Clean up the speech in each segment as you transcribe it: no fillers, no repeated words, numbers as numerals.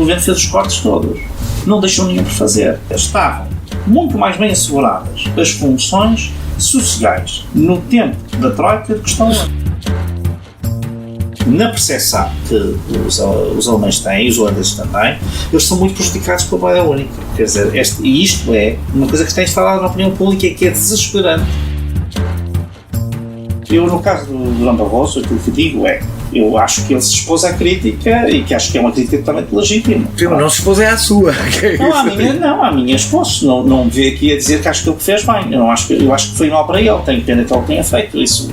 governo fez os cortes todos. Não deixou nenhum por fazer. Estavam muito mais bem asseguradas as funções sociais no tempo da Troika do que estão hoje. Na percepção que os alemães têm, e os holandeses também, eles são muito prejudicados pela moeda única. Quer dizer, isto é uma coisa que tem instalado na opinião pública e que é desesperante. Eu, no caso do Durão Barroso, aquilo que digo é, eu acho que ele se expôs à crítica e que acho que é uma crítica totalmente legítima. Não se expôs à sua. A minha expôs. Não me vê aqui a dizer que acho que ele fez bem. Eu acho que foi mal para ele. Tenho pena que ele tenha feito isso.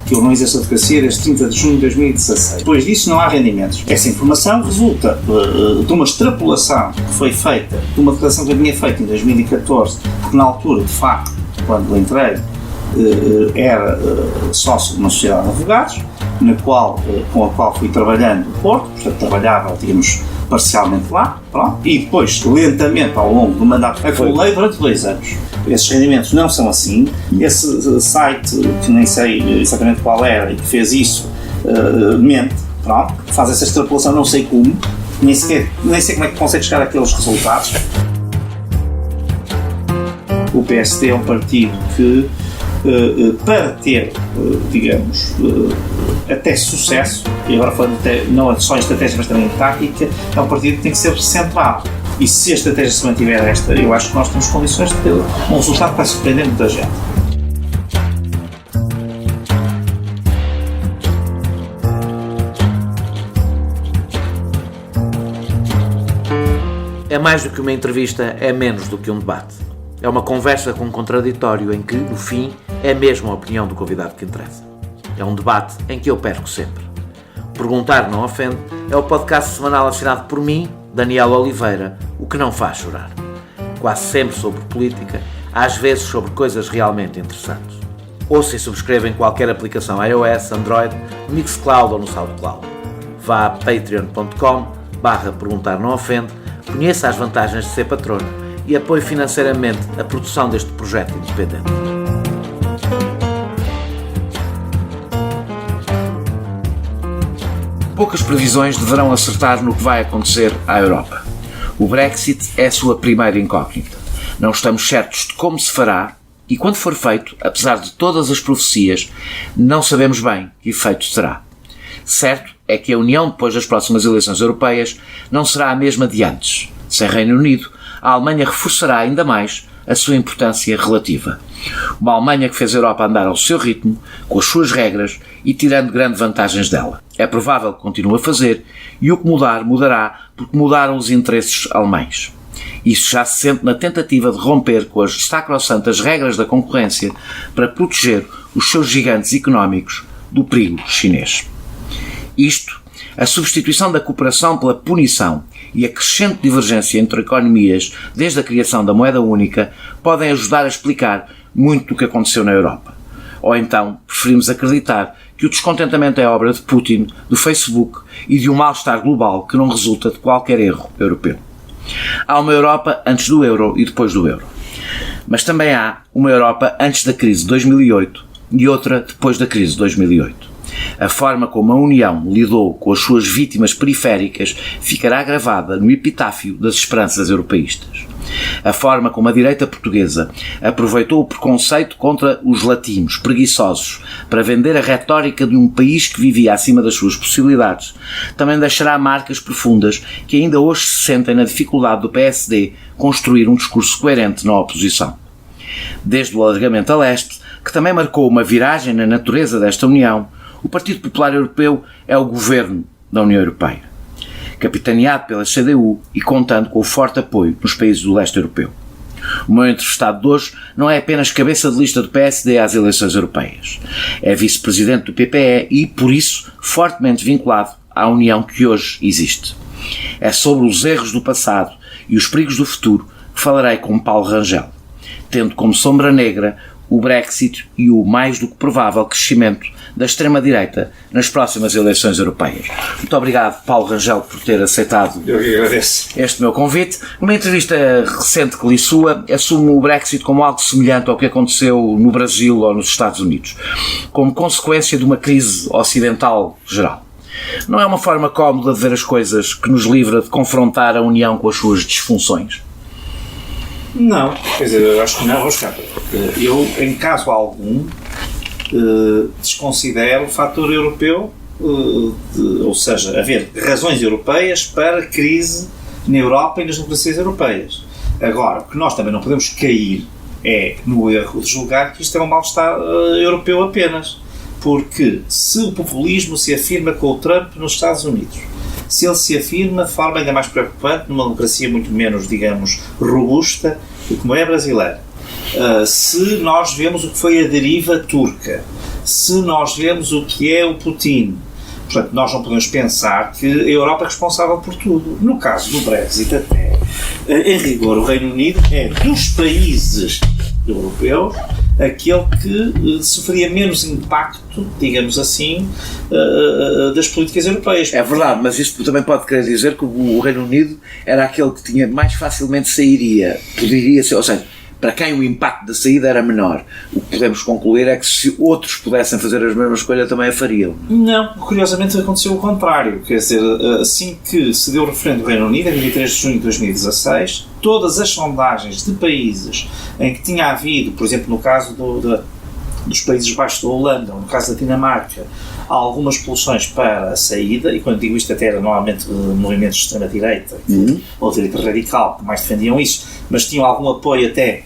Que ele não exerce a advocacia desde 30 de junho de 2016. Depois disso não há rendimentos. Essa informação resulta de uma extrapolação que foi feita, de uma declaração que eu tinha feito em 2014, porque na altura, de facto, quando entrei, era sócio de uma sociedade de advogados, com a qual fui trabalhando no Porto, portanto trabalhava, digamos, parcialmente lá, pronto, e depois, lentamente, ao longo do mandato, acumulei durante 2 anos. Esses rendimentos não são assim. Esse site, que nem sei exatamente qual era e que fez isso, mente, pronto, faz essa extrapolação, não sei como, nem sei como é que consegue chegar àqueles resultados. O PSD é um partido que, para ter, digamos, até sucesso, e agora falando não só em estratégia, mas também em tática, é um partido que tem que ser centrado. E se a estratégia se mantiver esta, eu acho que nós temos condições de ter um resultado que vai surpreender muita gente. É mais do que uma entrevista, é menos do que um debate. É uma conversa com um contraditório em que, no fim, é mesmo a opinião do convidado que interessa. É um debate em que eu perco sempre. Perguntar Não Ofende é o podcast semanal assinado por mim, Daniel Oliveira, o que não faz chorar. Quase sempre sobre política, às vezes sobre coisas realmente interessantes. Ouça e subscreva em qualquer aplicação iOS, Android, no Mixcloud ou no SoundCloud. Vá a patreon.com/perguntar não ofende, conheça as vantagens de ser patrono e apoie financeiramente a produção deste projeto independente. Poucas previsões deverão acertar no que vai acontecer à Europa. O Brexit é a sua primeira incógnita. Não estamos certos de como se fará e, quando for feito, apesar de todas as profecias, não sabemos bem que efeito terá. Certo é que a União, depois das próximas eleições europeias, não será a mesma de antes. Sem Reino Unido, a Alemanha reforçará ainda mais a sua importância relativa. Uma Alemanha que fez a Europa andar ao seu ritmo, com as suas regras e tirando grandes vantagens dela. É provável que continue a fazer e o que mudar, mudará porque mudaram os interesses alemães. Isso já se sente na tentativa de romper com as sacrossantas regras da concorrência para proteger os seus gigantes económicos do perigo chinês. Isto, a substituição da cooperação pela punição e a crescente divergência entre economias desde a criação da moeda única podem ajudar a explicar muito do que aconteceu na Europa. Ou então, preferimos acreditar que o descontentamento é obra de Putin, do Facebook e de um mal-estar global que não resulta de qualquer erro europeu. Há uma Europa antes do euro e depois do euro. Mas também há uma Europa antes da crise de 2008 e outra depois da crise de 2008. A forma como a União lidou com as suas vítimas periféricas ficará gravada no epitáfio das esperanças europeístas. A forma como a direita portuguesa aproveitou o preconceito contra os latinos preguiçosos para vender a retórica de um país que vivia acima das suas possibilidades também deixará marcas profundas que ainda hoje se sentem na dificuldade do PSD construir um discurso coerente na oposição. Desde o alargamento a leste, que também marcou uma viragem na natureza desta União, o Partido Popular Europeu é o governo da União Europeia, capitaneado pela CDU e contando com o forte apoio nos países do leste europeu. O meu entrevistado de hoje não é apenas cabeça de lista do PSD às eleições europeias. É vice-presidente do PPE e, por isso, fortemente vinculado à União que hoje existe. É sobre os erros do passado e os perigos do futuro que falarei com Paulo Rangel, tendo como sombra negra o Brexit e o mais do que provável crescimento da extrema-direita nas próximas eleições europeias. Muito obrigado, Paulo Rangel, por ter aceitado este meu convite. Numa entrevista recente que li sua, assume o Brexit como algo semelhante ao que aconteceu no Brasil ou nos Estados Unidos, como consequência de uma crise ocidental geral. Não é uma forma cómoda de ver as coisas que nos livra de confrontar a União com as suas disfunções? Não, quer dizer, eu acho que não, Oscar. Eu, em caso algum, desconsidero o fator europeu, ou seja, haver razões europeias para a crise na Europa e nas democracias europeias. Agora, o que nós também não podemos cair é no erro de julgar que isto é um mal-estar europeu apenas. Porque se o populismo se afirma com o Trump nos Estados Unidos, se ele se afirma de forma ainda mais preocupante numa democracia muito menos, digamos, robusta, como é a brasileira, se nós vemos o que foi a deriva turca, se nós vemos o que é o Putin, portanto, nós não podemos pensar que a Europa é responsável por tudo. No caso do Brexit, até, em rigor, o Reino Unido é dos países europeus aquele que sofreria menos impacto, digamos assim, das políticas europeias. É verdade, mas isto também pode querer dizer que o Reino Unido era aquele que tinha mais facilmente sairia, poderia ser, ou seja, para quem o impacto da saída era menor. O que podemos concluir é que se outros pudessem fazer a mesma escolha também a fariam. Não, curiosamente aconteceu o contrário. Quer dizer, assim que se deu o referendo do Reino Unido, em 23 de junho de 2016, todas as sondagens de países em que tinha havido, por exemplo, no caso dos Países Baixos da Holanda, ou no caso da Dinamarca, há algumas pulsões para a saída, e quando digo isto até era normalmente movimentos de extrema-direita, ou direita radical, que mais defendiam isso, mas tinham algum apoio até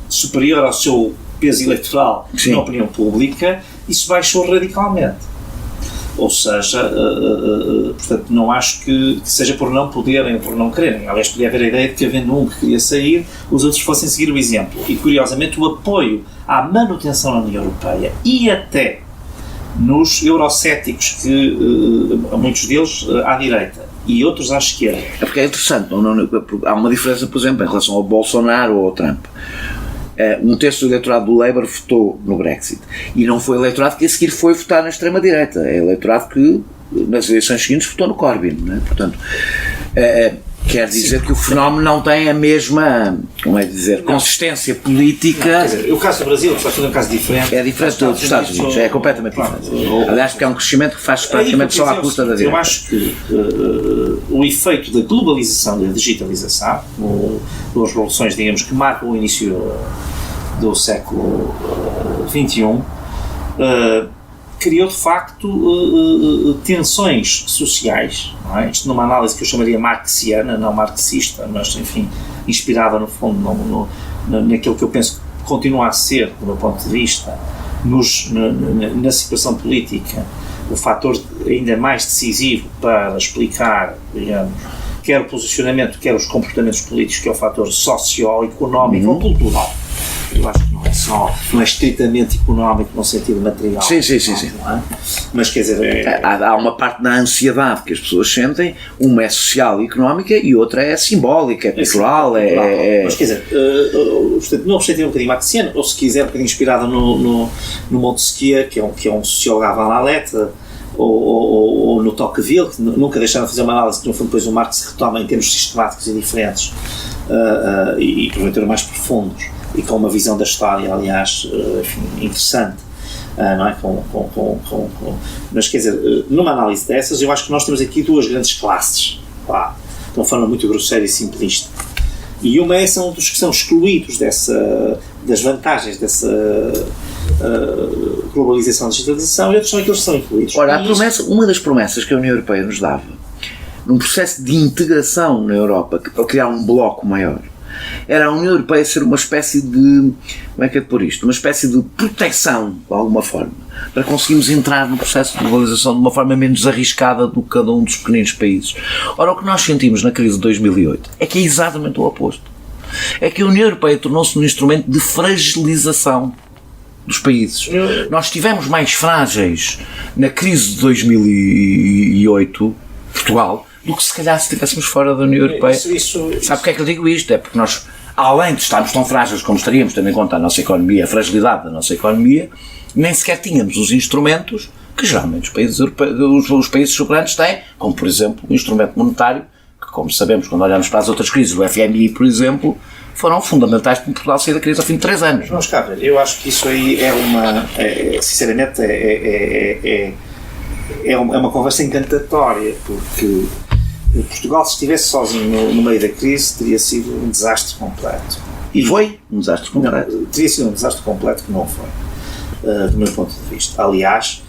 superior ao seu peso eleitoral na opinião pública, isso baixou radicalmente. Ou seja, portanto, não acho que seja por não poderem ou por não quererem. Aliás, podia haver a ideia de que, havendo um que queria sair, os outros fossem seguir o exemplo. E, curiosamente, o apoio à manutenção na União Europeia e até nos eurocéticos, que muitos deles à direita e outros à esquerda. É porque é interessante, há uma diferença, por exemplo, em relação ao Bolsonaro ou ao Trump. Um terço do eleitorado do Labour votou no Brexit e não foi eleitorado que a seguir foi votar na extrema-direita, é eleitorado que nas eleições seguintes votou no Corbyn, não é? Portanto, quer dizer que o fenómeno não tem a mesma, como é dizer, consistência política. Não, quer dizer, o caso do Brasil está sendo um caso diferente. É diferente dos Estados Unidos, é completamente diferente. Aliás, porque é um crescimento que faz praticamente só à custa da direita. Eu acho que o efeito da globalização e da digitalização, duas revoluções, digamos, que marcam o início do século XXI, criou de facto tensões sociais, não é? Isto numa análise que eu chamaria marxiana, não marxista, mas enfim, inspirada no fundo naquilo que eu penso que continua a ser, do meu ponto de vista, na situação política, o fator ainda mais decisivo para explicar, digamos, quer o posicionamento, quer os comportamentos políticos, que é o fator socioeconómico ou cultural. Eu acho que não é estritamente económico no sentido material. Sim. Não é? Mas quer dizer... Há uma parte da ansiedade que as pessoas sentem, uma é social e económica e outra é simbólica, é cultural, Mas quer dizer, no objetivo um bocadinho marxiano, ou se quiser um bocadinho inspirada no Montesquieu, que é um sociólogo à la lettre, ou no Tocqueville, que nunca deixaram de fazer uma análise que no fundo depois o Marx retoma em termos sistemáticos e diferentes, e porventura mais profundos, e com uma visão da história, aliás, enfim, interessante, não é? Mas quer dizer, numa análise dessas, eu acho que nós temos aqui duas grandes classes, de uma forma muito grosseira e simplista. E uma são dos que são excluídos das vantagens dessa globalização e digitalização, e outros são aqueles que são incluídos. Ora, uma das promessas que a União Europeia nos dava, num processo de integração na Europa, para criar um bloco maior, era a União Europeia ser uma espécie de, como é que é de pôr isto? Uma espécie de proteção, de alguma forma, para conseguirmos entrar no processo de globalização de uma forma menos arriscada do que cada um dos pequeninos países. Ora, o que nós sentimos na crise de 2008 é que é exatamente o oposto. É que a União Europeia tornou-se um instrumento de fragilização dos países. Nós estivemos mais frágeis na crise de 2008, Portugal, do que se calhar se estivéssemos fora da União Europeia. Sabe porque é que eu digo isto? É porque nós, além de estarmos tão frágeis como estaríamos, tendo em conta a nossa economia, a fragilidade da nossa economia, nem sequer tínhamos os instrumentos que geralmente os países soberanos têm, como por exemplo o instrumento monetário, que como sabemos quando olhamos para as outras crises, o FMI por exemplo, foram fundamentais para Portugal sair da crise ao fim de 3 anos. Vamos cá ver, eu acho que isso aí sinceramente é uma conversa encantatória, porque Portugal, se estivesse sozinho no meio da crise, teria sido um desastre completo. E foi um desastre completo. Não, teria sido um desastre completo que não foi, do meu ponto de vista. Aliás,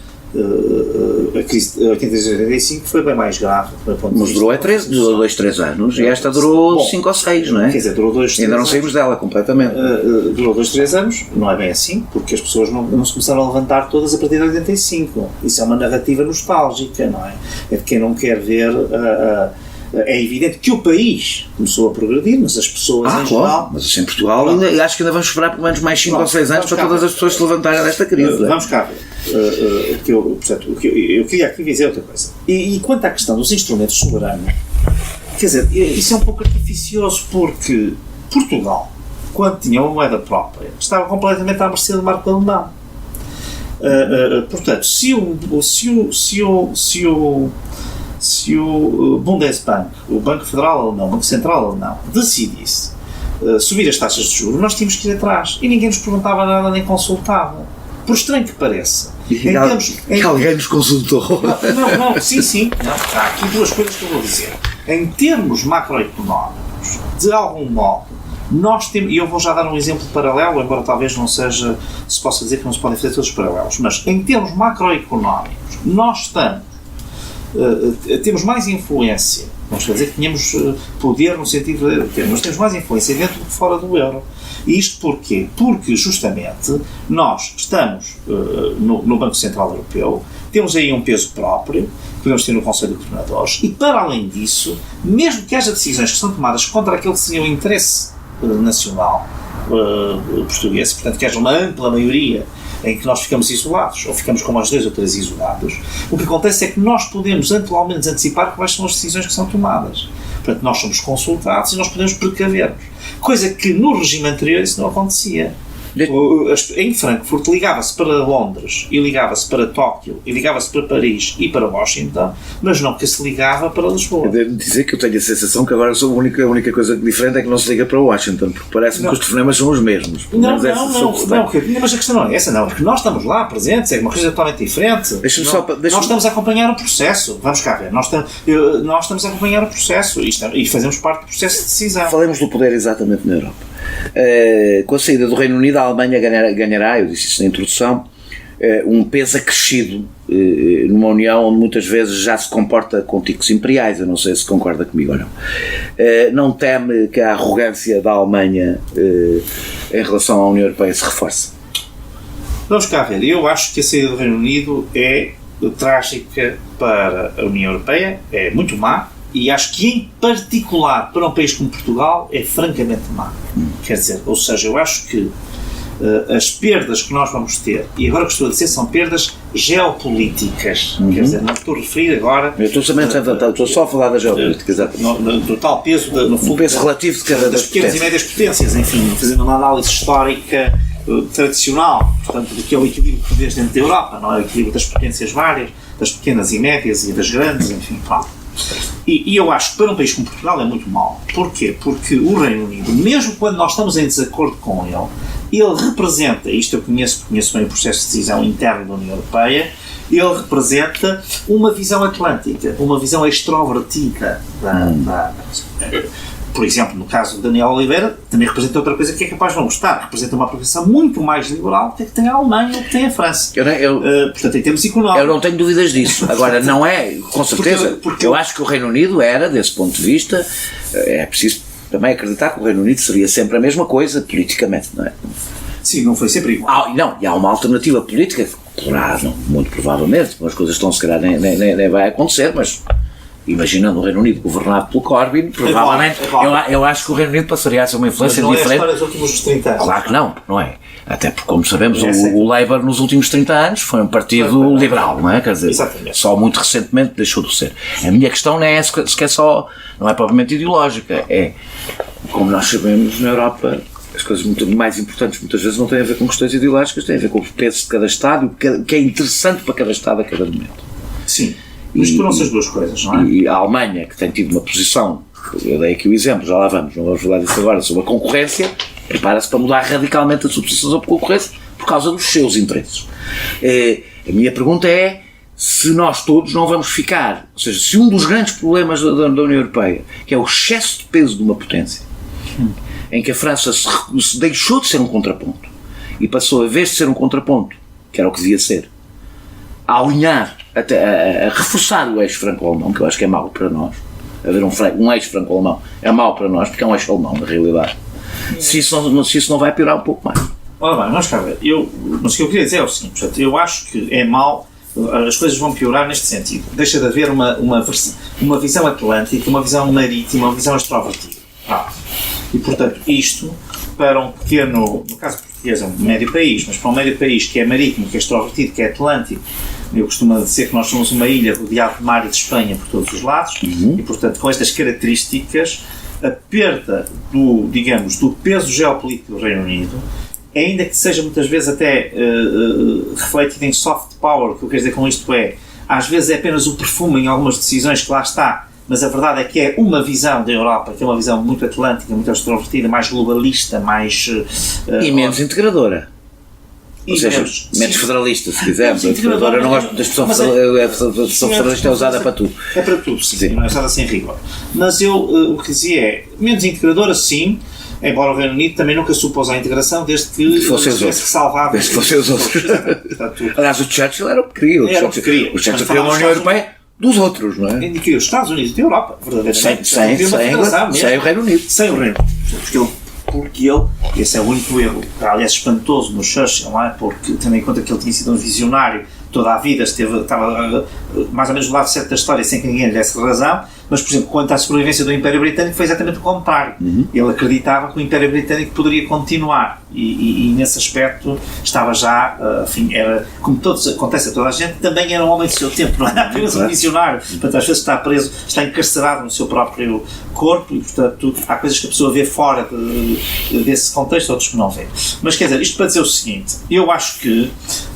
a crise de 83-85 foi bem mais grave do meu ponto de vista. Mas durou 2, 3 anos, e esta durou 5 ou 6, não é? Quer dizer, durou 2, 3 anos. Ainda não saímos dela completamente. Durou 2, 3 anos, não é bem assim, porque as pessoas não se começaram a levantar todas a partir de 85. Isso é uma narrativa nostálgica, não é? É de quem não quer ver. É evidente que o país começou a progredir, mas as pessoas em geral... Mas assim, em Portugal, acho que ainda vamos esperar pelo menos mais 5 ou 6 anos para todas as pessoas se levantarem desta crise. Vamos cá ver. Eu queria aqui dizer outra coisa. E quanto à questão dos instrumentos soberanos, quer dizer, isso é um pouco artificioso, porque Portugal, quando tinha uma moeda própria, estava completamente à mercê do marco alemão. Portanto, se o Bundesbank, o Banco Federal Alemão, o Banco Central Alemão, decidisse subir as taxas de juros, nós tínhamos que ir atrás. E ninguém nos perguntava nada nem consultava. Por estranho que pareça. Que alguém nos consultou. Não, sim. Não, há aqui duas coisas que eu vou dizer. Em termos macroeconómicos, de algum modo, nós temos, e eu vou já dar um exemplo paralelo, embora talvez não seja, se possa dizer que não se podem fazer todos os paralelos, mas em termos macroeconómicos, nós temos mais influência, vamos dizer que tínhamos poder no sentido de ter, mas temos mais influência dentro do que fora do euro. E isto porquê? Porque justamente nós estamos no Banco Central Europeu, temos aí um peso próprio, podemos ter no Conselho de Governadores, e para além disso, mesmo que haja decisões que são tomadas contra aquele que seria o interesse nacional português, portanto que haja uma ampla maioria em que nós ficamos isolados, ou ficamos com mais 2 ou 3 isolados, o que acontece é que nós podemos, ao menos, antecipar quais são as decisões que são tomadas. Portanto, nós somos consultados e nós podemos precaver-nos. Coisa que no regime anterior isso não acontecia. Em Frankfurt ligava-se para Londres, e ligava-se para Tóquio, e ligava-se para Paris e para Washington, mas não que se ligava para Lisboa. Eu devo dizer que eu tenho a sensação que agora a única coisa diferente é que não se liga para Washington, porque parece-me que os telefonemas são os mesmos. Não, mas a questão não é essa, não. É que nós estamos lá presentes, é uma coisa totalmente diferente. Nós estamos a acompanhar o processo. Vamos cá ver. Nós estamos a acompanhar o processo e fazemos parte do processo de decisão. Falemos do poder exatamente na Europa. Com a saída do Reino Unido, a Alemanha ganhará, eu disse isso na introdução, um peso acrescido numa União onde muitas vezes já se comporta com ticos imperiais. Eu não sei se concorda comigo ou não. Não teme que a arrogância da Alemanha em relação à União Europeia se reforce? Vamos cá ver. Eu acho que a saída do Reino Unido é trágica para a União Europeia, é muito má. E acho que, em particular, para um país como Portugal, é francamente má. Quer dizer, ou seja, eu acho que as perdas que nós vamos ter, e agora o que estou a dizer, são perdas geopolíticas. Quer dizer, não estou a referir agora... Eu estou só a falar da geopolítica, exatamente. Do tal peso, no fundo, peso relativo de cada das pequenas e médias potências, enfim, fazendo uma análise histórica tradicional, portanto, do que é o equilíbrio de poderes dentro da Europa, não é? O equilíbrio das potências várias, das pequenas e médias e das grandes, enfim, pronto. E eu acho que para um país como Portugal é muito mau. Porquê? Porque o Reino Unido, mesmo quando nós estamos em desacordo com ele representa, isto eu conheço bem o processo de decisão interno da União Europeia, ele representa uma visão atlântica, uma visão extrovertida por exemplo, no caso de Daniel Oliveira, também representa outra coisa que é capaz de não gostar. Representa uma posição muito mais liberal que tem a Alemanha ou que tem a França. Portanto, em termos económicos. Eu não tenho dúvidas disso. Agora, não é, com certeza, porque eu acho que o Reino Unido era, desse ponto de vista, é preciso também acreditar que o Reino Unido seria sempre a mesma coisa, politicamente, não é? Sim, não foi sempre igual. E há uma alternativa política que poderá, muito provavelmente, as coisas estão, se calhar, nem vai acontecer, mas... Imaginando o Reino Unido governado pelo Corbyn, provavelmente, eu acho que o Reino Unido passaria a ser uma influência diferente. Mas não é a história dos últimos 30 anos. Claro que não é? Até porque, como sabemos, o Labour nos últimos 30 anos foi um partido liberal, não é? Quer dizer, só muito recentemente deixou de ser. A minha questão não é sequer só, não é propriamente ideológica, é, como nós sabemos, na Europa, as coisas muito mais importantes muitas vezes não têm a ver com questões ideológicas, têm a ver com os pesos de cada Estado, o que é interessante para cada Estado a cada momento. Sim. Misturam-se as duas coisas, não é? E a Alemanha, que tem tido uma posição, eu dei aqui o exemplo, já lá vamos, não vamos falar disso agora, sobre a concorrência, prepara-se para mudar radicalmente a sua posição sobre a concorrência por causa dos seus interesses. A minha pergunta é, se nós todos não vamos ficar, ou seja, se um dos grandes problemas da União Europeia, que é o excesso de peso de uma potência, em que a França se deixou de ser um contraponto e passou, a vez de ser um contraponto, que era o que devia ser, a alinhar, a reforçar o eixo franco-alemão, que eu acho que é mau para nós. Haver um eixo franco-alemão é mau para nós, porque é um eixo alemão, na realidade. Se isso não vai piorar um pouco mais. Ora bem, mas cá ver, mas o que eu queria dizer é o seguinte, portanto, eu acho que é mau, as coisas vão piorar neste sentido. Deixa de haver uma visão atlântica, uma visão marítima, uma visão extrovertida. E, portanto, isto, para um pequeno, no caso português é um médio país, mas para um médio país que é marítimo, que é extrovertido, que é atlântico, eu costumo dizer que nós somos uma ilha rodeada de mar e de Espanha por todos os lados, e, portanto, com estas características, a perda do peso geopolítico do Reino Unido, ainda que seja muitas vezes até refletido em soft power, o que eu quero dizer com isto às vezes é apenas o perfume em algumas decisões que lá está, mas a verdade é que é uma visão da Europa, que é uma visão muito atlântica, muito extrovertida, mais globalista, mais... e menos integradora. Ou seja, menos federalista, se quisermos. Eu não gosto da expressão federalista, é usada para tudo. É para tudo, sim. Não é usada sem rigor. Mas o que dizia é, menos integradora, sim, embora o Reino Unido também nunca supôs a integração desde que fossem os outros. Desde que fossem os outros. Aliás, o Churchill era o que queria. O Churchill queria uma União Europeia dos outros, não é? Ele queria os Estados Unidos e a Europa, verdadeiramente. Sem o Reino Unido. Sem o Reino Unido. Porque ele, esse é o único erro, aliás, espantoso no Churchill, não é? Porque, tendo em conta que ele tinha sido um visionário toda a vida, estava mais ou menos do lado certo da história, sem que ninguém lhe desse razão, mas, por exemplo, quanto à sobrevivência do Império Britânico, foi exatamente o contrário. Ele acreditava que o Império Britânico poderia continuar e nesse aspecto estava já, enfim, era, como acontece a toda a gente, também era um homem do seu tempo, não era apenas um visionário. Portanto, às vezes está preso, está encarcerado no seu próprio corpo e, portanto, há coisas que a pessoa vê fora desse contexto, outros que não vê. Mas, quer dizer, isto para dizer o seguinte, eu acho que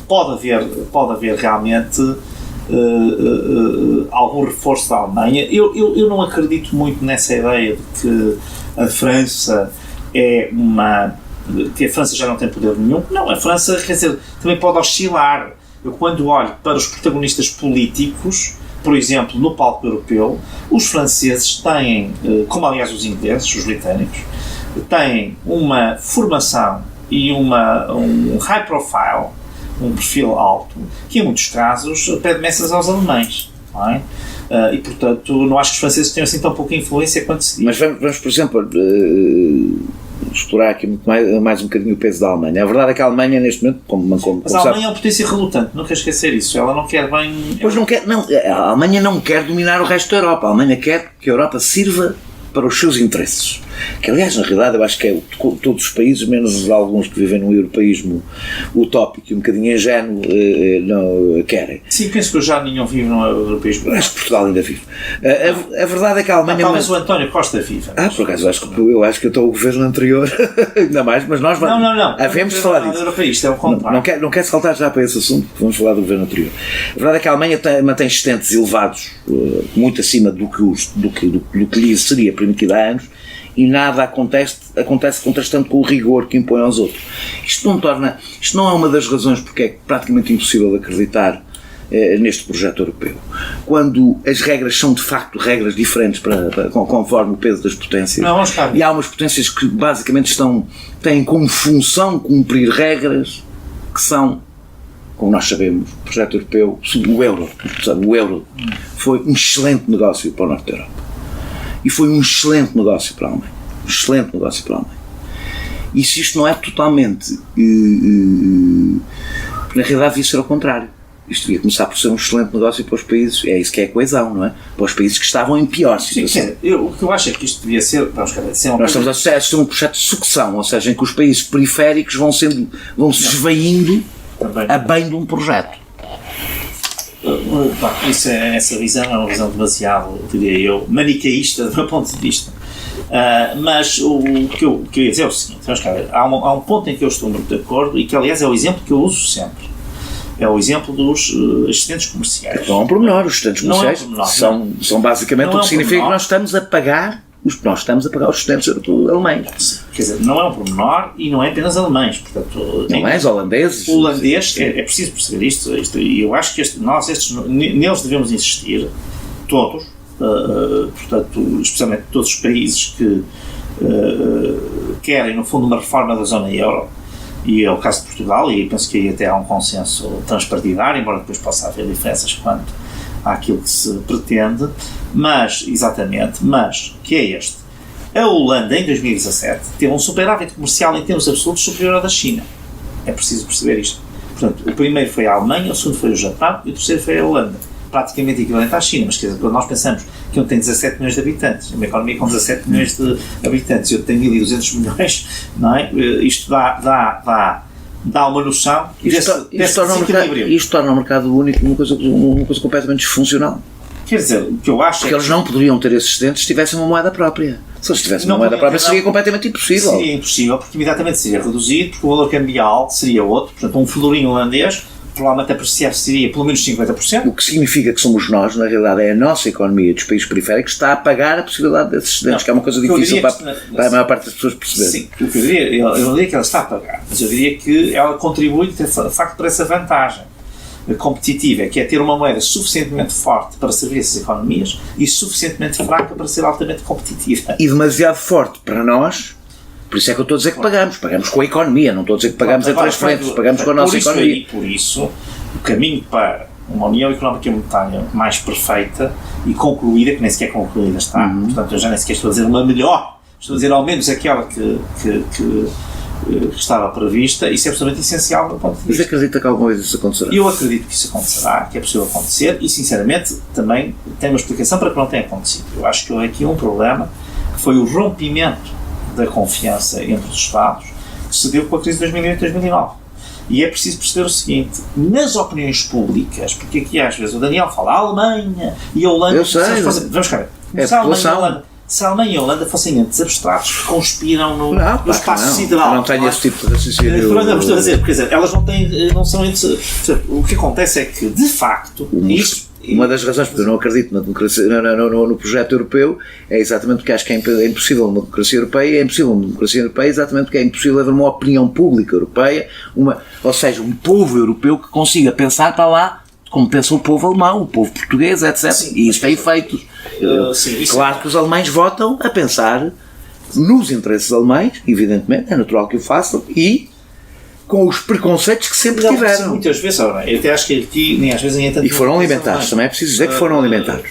pode haver realmente algum reforço da Alemanha. Eu não acredito muito nessa ideia de que a França que a França já não tem poder nenhum. Não, a França, quer dizer, também pode oscilar. Eu, quando olho para os protagonistas políticos, por exemplo, no palco europeu, os franceses têm, como aliás os ingleses, os britânicos, têm uma formação e um high profile, um perfil alto, que em muitos casos pede messas aos alemães, não é? E portanto não acho que os franceses tenham assim tão pouca influência quanto se diz. Mas vamos por exemplo, explorar aqui muito mais um bocadinho o peso da Alemanha. A verdade é que a Alemanha neste momento, mas a Alemanha é uma potência relutante, não quer esquecer isso, ela não quer bem... Pois não, a Alemanha não quer dominar o resto da Europa, a Alemanha quer que a Europa sirva para os seus interesses. Que, aliás, na realidade, eu acho que é todos os países, menos alguns que vivem num europeísmo utópico e um bocadinho ingênuo, não querem. Sim, penso que já nenhum vive no europeísmo. Acho que Portugal ainda vive. A verdade é que a Alemanha... talvez o António Costa vive. Por acaso, eu acho que eu estou o governo anterior, ainda mais, mas nós vamos... Não. Havemos de falar disso. Europeísta, é o contrário. Não quero saltar já para esse assunto, vamos falar do governo anterior. A verdade é que a Alemanha mantém existentes elevados, muito acima do que lhe seria permitido há anos, e nada acontece contrastando com o rigor que impõe aos outros. Isto não é uma das razões porque é praticamente impossível acreditar neste projeto europeu. Quando as regras são de facto regras diferentes conforme o peso das potências. E há umas potências que basicamente têm como função cumprir regras que são, como nós sabemos, o projeto europeu, o euro foi um excelente negócio para o norte da Europa. E foi um excelente negócio para a Alemanha. E se isto não é totalmente... na realidade devia ser ao contrário. Isto devia começar por ser um excelente negócio para os países, é isso que é a coesão, não é? Para os países que estavam em pior situação. Sim, o que eu acho é que isto devia ser... Nós estamos a assistir a um projeto de sucessão, ou seja, em que os países periféricos vão se esvaindo a bem de um projeto. Essa visão é uma visão demasiado, diria eu, manicaísta do meu ponto de vista. Mas o que eu queria dizer é o seguinte, há um ponto em que eu estou muito de acordo e que aliás é o exemplo que eu uso sempre. É o exemplo dos assistentes comerciais. Não é um pormenor, os assistentes comerciais são basicamente o que significa que nós estamos a pagar nós estamos a pagar os sustentos alemães. Quer dizer, não é um pormenor e não é apenas alemães, portanto... Alemães, holandeses... Holandês, é preciso perceber isto, e eu acho que neles devemos insistir, todos, portanto, especialmente todos os países que querem, no fundo, uma reforma da zona euro, e é o caso de Portugal, e penso que aí até há um consenso transpartidário, embora depois possa haver diferenças quanto àquilo que se pretende, mas que é este. A Holanda, em 2017, teve um superávit comercial em termos absolutos superior ao da China. É preciso perceber isto. Portanto, o primeiro foi a Alemanha, o segundo foi o Japão e o terceiro foi a Holanda. Praticamente equivalente à China, mas quer dizer, quando nós pensamos que um tem 17 milhões de habitantes, uma economia com 17 milhões de habitantes e outro tem 1.200 milhões, não é? Isto dá uma noção desse desequilíbrio. Isto torna o mercado único uma coisa completamente disfuncional. Quer dizer, o que eu acho porque eles não poderiam ter esses excedentes se tivessem uma moeda própria. Se eles tivessem uma moeda própria seria completamente impossível. Seria impossível, porque imediatamente seria reduzido, porque o valor cambial seria outro, portanto um florinho holandês provavelmente apreciar-se-iria pelo menos 50%. O que significa que somos nós, na realidade, é a nossa economia dos países periféricos que está a pagar a possibilidade desses excedentes, que é uma coisa difícil para a maior parte das pessoas perceber. Sim, o que eu não diria que ela está a pagar, mas eu diria que ela contribui, de facto, para essa vantagem competitiva, que é ter uma moeda suficientemente forte para servir essas economias e suficientemente fraca para ser altamente competitiva. E demasiado forte para nós. Por isso é que eu estou a dizer que pagamos com a economia, não estou a dizer que pagamos em transferências, pagamos com a nossa economia. E por isso, o caminho para uma União Económica e Monetária mais perfeita e concluída, que nem sequer concluída está, portanto eu já nem sequer estou a dizer uma melhor, estou a dizer ao menos aquela que estava prevista, isso é absolutamente essencial do ponto de vista. Mas acredita que alguma vez isso acontecerá? Eu acredito que isso acontecerá, que é possível acontecer e sinceramente também tem uma explicação para que não tenha acontecido. Eu acho que houve aqui um problema, que foi o rompimento da confiança entre os Estados, que se deu com a crise de 2008 e 2009. E é preciso perceber o seguinte, nas opiniões públicas, porque aqui às vezes o Daniel fala a Alemanha e a Holanda... Eu sei. Vamos cá ver. Se a Alemanha e a Holanda fossem entes abstratos que conspiram no espaço sideral. Eu não tenho esse tipo de raciocínio. Quer dizer, elas não são entes... O que acontece é que, de facto, uma das razões porque eu não acredito na democracia, no projeto europeu é exatamente porque acho que é impossível uma democracia europeia, exatamente porque é impossível haver uma opinião pública europeia, ou seja, um povo europeu que consiga pensar para lá como pensa o povo alemão, o povo português, etc. Sim, e isso tem efeitos. Claro que os alemães votam a pensar nos interesses alemães, evidentemente, é natural que o façam, e com os preconceitos que sempre tiveram. Muitas vezes, eu até acho que aqui nem às vezes nem é tanto. E foram alimentados, também é preciso dizer que foram alimentados.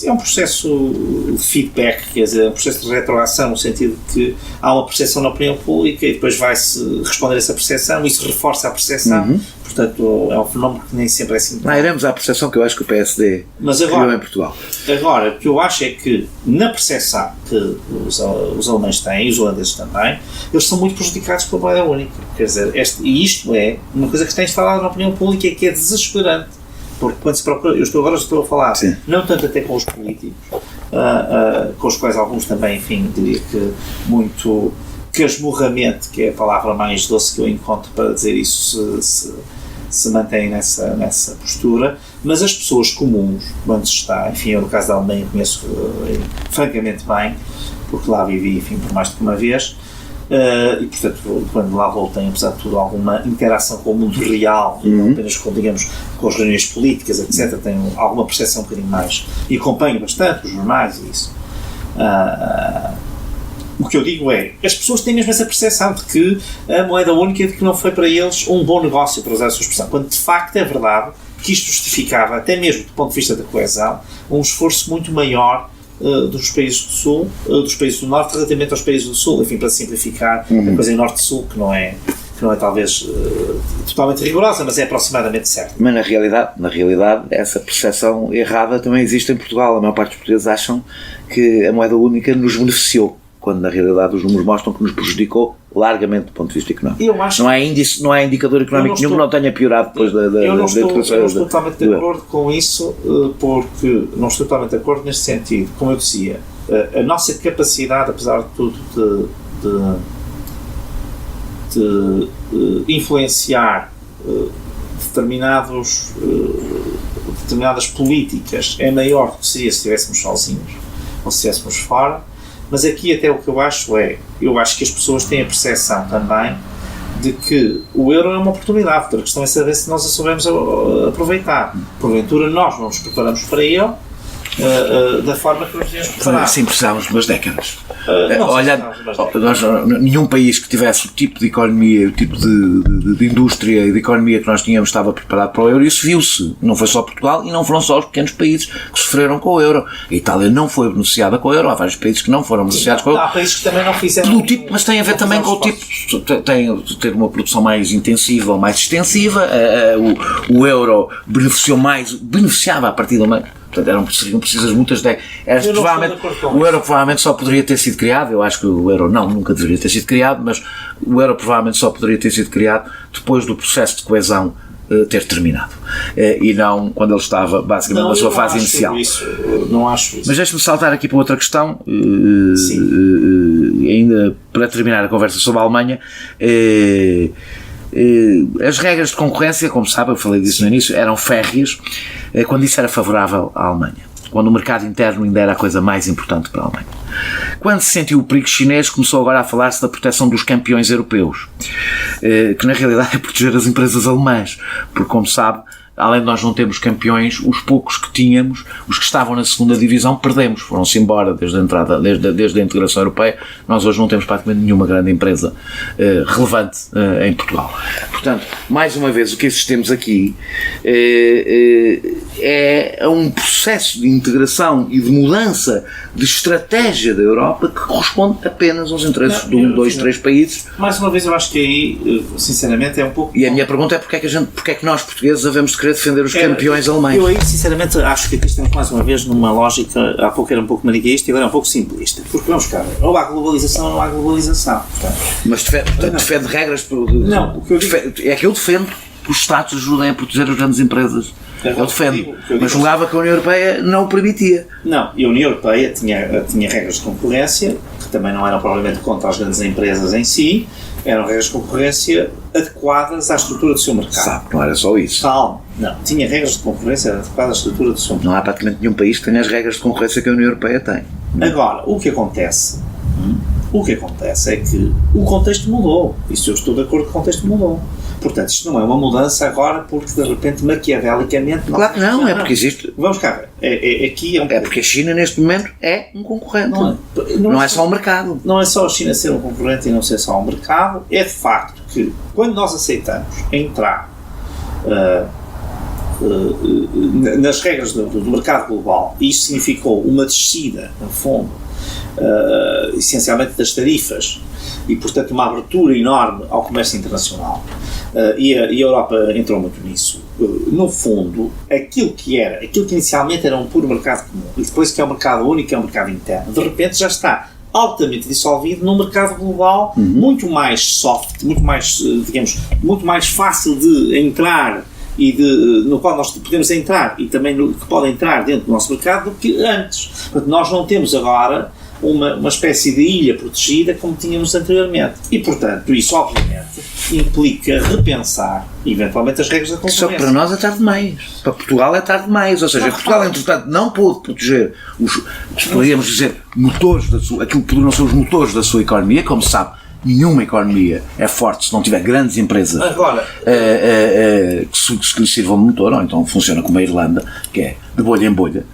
É um processo de feedback, quer dizer, é um processo de retroação, no sentido de que há uma percepção na opinião pública e depois vai-se responder a essa percepção, isso reforça a percepção, portanto é um fenómeno que nem sempre é assim. Iremos à percepção que eu acho que o PSD criou em Portugal. Agora, o que eu acho é que na percepção que os alemães têm, e os holandeses também, eles são muito prejudicados pela moeda única, quer dizer, e isto é uma coisa que está instalada na opinião pública e que é desesperante. Porque quando se procura, eu estou a falar, sim, não tanto até com os políticos, com os quais alguns também, enfim, diria que muito casmurramente, que é a palavra mais doce que eu encontro para dizer isso, se mantém nessa postura, mas as pessoas comuns, quando se está, enfim, eu no caso da Alemanha conheço francamente bem, porque lá vivi, enfim, por mais do que uma vez, e portanto quando lá voltem, apesar de tudo, alguma interação com o mundo real, e não apenas com, digamos, com as reuniões políticas, etc., tenho alguma percepção um bocadinho mais, e acompanho bastante os jornais e isso. O que eu digo é, as pessoas têm mesmo essa percepção de que a moeda única, de que não foi para eles um bom negócio, para usar a sua expressão, quando de facto é verdade que isto justificava, até mesmo do ponto de vista da coesão, um esforço muito maior dos países do Sul, dos países do Norte relativamente aos países do Sul, enfim, para simplificar a coisa em Norte-Sul, que não é talvez totalmente rigorosa, mas é aproximadamente certa. Mas na realidade essa percepção errada também existe em Portugal. A maior parte dos portugueses acham que a moeda única nos beneficiou, quando na realidade os números mostram que nos prejudicou largamente do ponto de vista económico. Não há indicador económico nenhum que não tenha piorado depois da eu não estou totalmente de acordo com isso, porque não estou totalmente de acordo neste sentido. Como eu dizia, a nossa capacidade, apesar de tudo, de influenciar determinadas políticas é maior do que seria se estivéssemos sozinhos. ou se estivéssemos fora, mas aqui até o que eu acho que as pessoas têm a percepção também de que o euro é uma oportunidade, a questão é saber se nós a soubemos aproveitar. Porventura nós não nos preparamos para ele da forma que nós devemos preparar. Sim, precisávamos de umas décadas. Nenhum país que tivesse o tipo de economia, o tipo de indústria e de economia que nós tínhamos estava preparado para o euro. Isso viu-se. Não foi só Portugal e não foram só os pequenos países que sofreram com o euro. A Itália não foi beneficiada com o euro. Há vários países que não foram beneficiados com o euro. Há países que também não fizeram. Pelo tipo, mas tem a ver também com o tipo. Ter uma produção mais intensiva ou mais extensiva. O euro beneficiava a partir do meio. Portanto, seriam precisas muitas décadas. O euro provavelmente só poderia ter sido criado, eu acho que o euro nunca deveria ter sido criado, mas o euro provavelmente só poderia ter sido criado depois do processo de coesão ter terminado. E não quando ele estava basicamente na sua fase inicial. Não acho isso. Mas deixe-me saltar aqui para outra questão, ainda para terminar a conversa sobre a Alemanha. As regras de concorrência, como sabe, eu falei disso no início, eram férreas quando isso era favorável à Alemanha, quando o mercado interno ainda era a coisa mais importante para a Alemanha. Quando se sentiu o perigo chinês, começou agora a falar-se da proteção dos campeões europeus, que na realidade é proteger as empresas alemãs, porque, como sabe, além de nós não termos campeões, os poucos que tínhamos, os que estavam na segunda divisão, perdemos, foram-se embora desde a entrada, desde a integração europeia. Nós hoje não temos praticamente nenhuma grande empresa relevante em Portugal. Portanto, mais uma vez, o que assistimos aqui é um processo de integração e de mudança de estratégia da Europa que corresponde apenas aos interesses de 1, 2, 3 países. Mais uma vez, eu acho que aí, sinceramente, é um pouco... E a minha pergunta é porque é que nós, portugueses, devemos de querer defender os campeões alemães? Eu aí, sinceramente, acho que aqui estamos mais uma vez numa lógica, há pouco era um pouco maniqueísta e agora é um pouco simplista. Porque, vamos cá, ou há globalização ou não há globalização. Portanto, mas defende regras... Não, o que eu digo... É que eu defendo que os Estados ajudem a proteger as grandes empresas. Eu defendo, mas julgava que a União Europeia não o permitia. Não, e a União Europeia tinha regras de concorrência, que também não eram provavelmente contra as grandes empresas em si, eram regras de concorrência adequadas à estrutura do seu mercado. Sabe, não era só isso. Calma, não, tinha regras de concorrência adequadas à estrutura do seu mercado. Não há praticamente nenhum país que tenha as regras de concorrência que a União Europeia tem. Agora, o que acontece é que o contexto mudou, isso eu estou de acordo que o contexto mudou. Portanto, isto não é uma mudança agora porque de repente maquiavelicamente... Claro que não, é porque existe... Vamos cá, é porque a China neste momento é um concorrente. Não é só o mercado. Não é só a China ser um concorrente e não ser só o mercado, é de facto que quando nós aceitamos entrar nas regras do mercado global, e isto significou uma descida, no fundo, essencialmente das tarifas, e portanto uma abertura enorme ao comércio internacional, e a Europa entrou muito nisso. No fundo, aquilo que inicialmente era um puro mercado comum, e depois que é um mercado único, é um mercado interno, de repente já está altamente dissolvido num mercado global muito mais soft, muito mais, digamos, muito mais fácil de entrar e no qual nós podemos entrar e também que pode entrar dentro do nosso mercado do que antes. Portanto, nós não temos agora uma espécie de ilha protegida como tínhamos anteriormente. E, portanto, isso obviamente implica repensar eventualmente as regras da concorrência. Só que para nós é tarde demais. Para Portugal é tarde demais. Ou seja, Portugal, entretanto, não pôde proteger poderíamos dizer, motores aquilo que poderiam ser os motores da sua economia, como se sabe. Nenhuma economia é forte se não tiver grandes empresas agora, que lhe sirvam de motor, ou então funciona como a Irlanda, que é de bolha em bolha,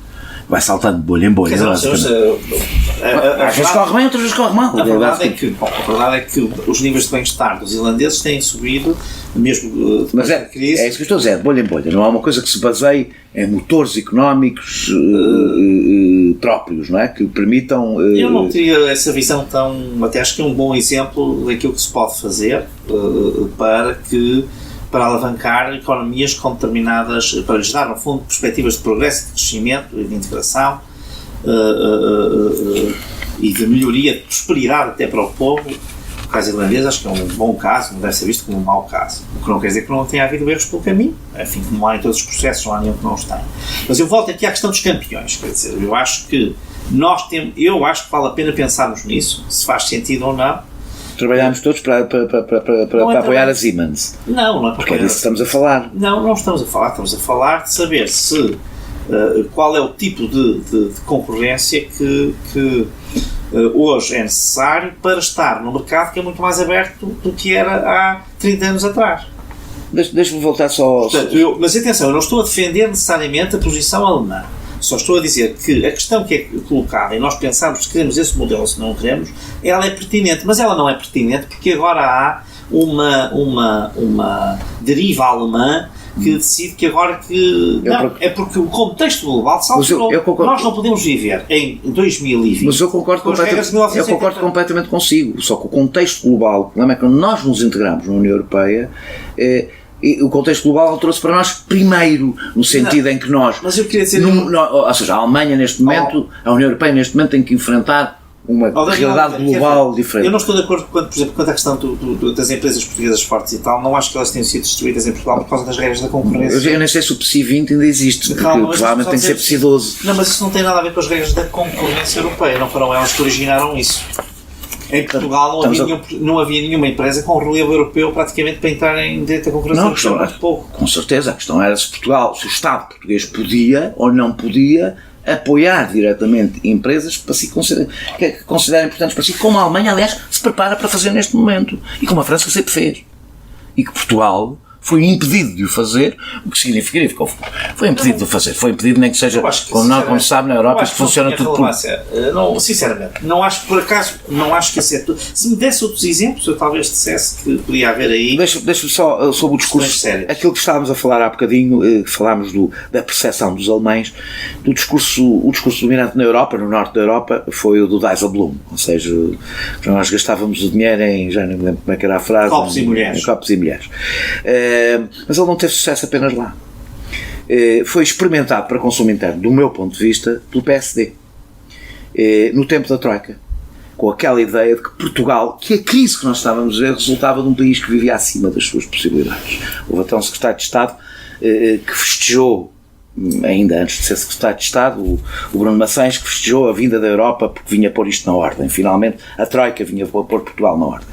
vai saltando de bolha em bolha. Às vezes corre bem, outras vezes corre mal. A verdade é que os níveis de bem-estar dos irlandeses têm subido, mesmo mas é isso que eu estou a dizer, de bolha em bolha. Não há uma coisa que se baseie em motores económicos próprios, não é? Que permitam... Eu não teria essa visão tão... Até acho que é um bom exemplo daquilo que se pode fazer para alavancar economias com determinadas... para lhes dar, no fundo, perspectivas de progresso, de crescimento e de integração e de melhoria, de prosperidade até para o povo. O caso irlandês acho que é um bom caso, não deve ser visto como um mau caso. O que não quer dizer que não tenha havido erros pelo caminho, enfim, como há em todos os processos, não há nenhum que não os tenha. Mas eu volto aqui à questão dos campeões, quer dizer, eu acho que vale a pena pensarmos nisso, se faz sentido ou não. Trabalhámos todos para apoiar a Siemens. Não é porque é disso que estamos a falar. Não estamos a falar, estamos a falar de saber se qual é o tipo de concorrência que hoje é necessário para estar no mercado que é muito mais aberto do que era há 30 anos atrás. Deixa-me voltar só... Portanto, mas atenção, eu não estou a defender necessariamente a posição alemã. Só estou a dizer que a questão que é colocada, e nós pensamos se queremos esse modelo ou se não queremos, ela é pertinente. Mas ela não é pertinente porque agora há uma deriva alemã que decide que agora que... é porque o contexto global se alterou. Nós não podemos viver em 2020. Mas eu concordo completamente consigo. Só que o contexto global, o problema é que quando nós nos integramos na União Europeia, o contexto global alterou-se para nós primeiro, no sentido em que nós... Mas eu queria dizer... ou seja, a Alemanha neste momento, a União Europeia neste momento tem que enfrentar uma realidade global diferente. Eu não estou de acordo, por exemplo, quanto à questão das empresas portuguesas fortes e tal, não acho que elas tenham sido destruídas em Portugal por causa das regras da concorrência. Eu nem sei se o PSI 20 ainda existe, porque provavelmente tem que ser PSI 12. Não, mas isso não tem nada a ver com as regras da concorrência europeia, não foram elas que originaram isso. Em Portugal não havia nenhuma empresa com relevo europeu praticamente para entrar em direito da concorrência. Não, muito pouco. Com certeza, a questão era se Portugal, se o Estado português podia ou não podia apoiar diretamente empresas para si que considerem importantes para si, como a Alemanha, aliás, se prepara para fazer neste momento, e como a França sempre fez. E que Portugal foi impedido de o fazer, o que significaria que foi impedido de o fazer. Foi impedido nem que seja, como se sabe, na Europa, que funciona tudo por... Não, sinceramente, não acho, por acaso, não acho que isso é tudo. Se me desse outros exemplos, eu talvez dissesse que podia haver aí... Deixa-me só, sobre o discurso, aquilo que estávamos a falar há bocadinho, que falámos da percepção dos alemães, o discurso dominante na Europa, no norte da Europa, foi o do Dijsselbloem, ou seja, nós gastávamos o dinheiro em, já não me lembro como é que era a frase... Copos e mulheres. Copos e mulheres. Mas ele não teve sucesso apenas lá. Foi experimentado para consumo interno, do meu ponto de vista, pelo PSD, no tempo da Troika, com aquela ideia de que Portugal, que a crise que nós estávamos a ver, resultava de um país que vivia acima das suas possibilidades. Houve até um secretário de Estado que festejou, ainda antes de ser secretário de Estado, o Bruno Maçães, que festejou a vinda da Europa porque vinha pôr isto na ordem. Finalmente a Troika vinha pôr Portugal na ordem.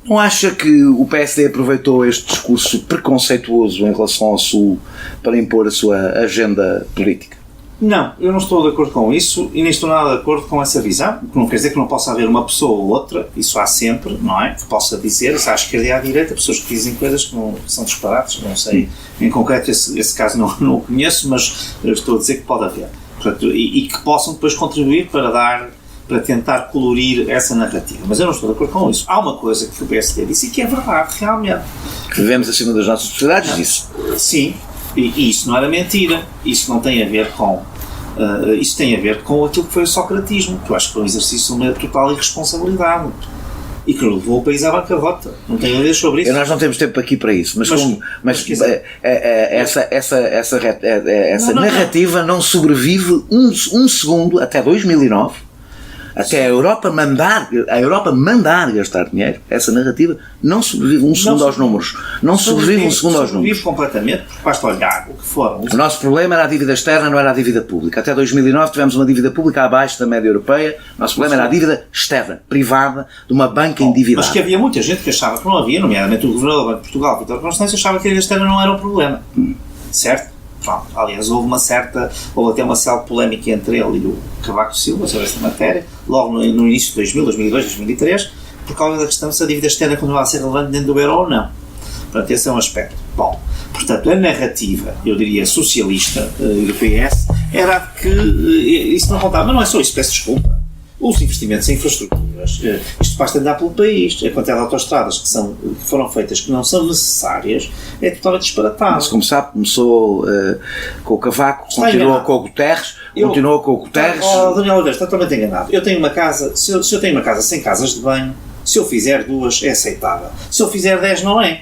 Não acha que o PSD aproveitou este discurso preconceituoso em relação ao Sul para impor a sua agenda política? Não, eu não estou de acordo com isso e nem estou nada de acordo com essa visão, o que não quer dizer que não possa haver uma pessoa ou outra, isso há sempre, não é? Que possa dizer, isso à esquerda e à direita, pessoas que dizem coisas que não são disparates, não sei, em concreto esse caso não o conheço, mas eu estou a dizer que pode haver. Portanto, e que possam depois contribuir para tentar colorir essa narrativa. Mas eu não estou de acordo com isso. Há uma coisa que o PSD disse e que é verdade, realmente. Vivemos acima das nossas possibilidades, disse. Sim, e isso não era mentira. Isso não tem a ver com... isso tem a ver com aquilo que foi o socratismo, que eu acho que foi um exercício de uma total irresponsabilidade e que levou o país à bancarrota. Não tenho ideias sobre isso. Nós não temos tempo aqui para isso, mas essa narrativa não sobrevive um segundo até 2009. Até a Europa mandar gastar dinheiro, essa narrativa não sobrevive um segundo aos números. Não sobrevive um segundo aos números. Sobrevive completamente, porque basta olhar o que foram. O nosso problema era a dívida externa, não era a dívida pública. Até 2009 tivemos uma dívida pública abaixo da média europeia. O nosso problema era a dívida externa, privada, de uma banca endividada. Mas que havia muita gente que achava que não havia, nomeadamente o governador do Banco de Portugal, Vítor Constâncio, achava que a dívida externa não era um problema. Certo? Pronto. Aliás, houve até uma certa polémica entre ele e o Cavaco Silva sobre esta matéria, logo no início de 2002, 2003, por causa da questão se a dívida externa continuava a ser relevante dentro do euro ou não. Portanto, esse é um aspecto. Bom, portanto, a narrativa, eu diria, socialista do PS, era que isso não contava, mas não é só isso, peço desculpa. Os investimentos em infraestruturas, isto basta andar pelo país, a quantidade de autoestradas que foram feitas que não são necessárias é totalmente disparatada. Mas como sabe, começou com o Cavaco, continuou com o Guterres, continuou com o Guterres. Daniel Oliveira, está totalmente enganado. Eu tenho uma casa, se eu tenho uma casa sem casas de banho, se eu fizer 2 é aceitável. Se eu fizer 10 não é.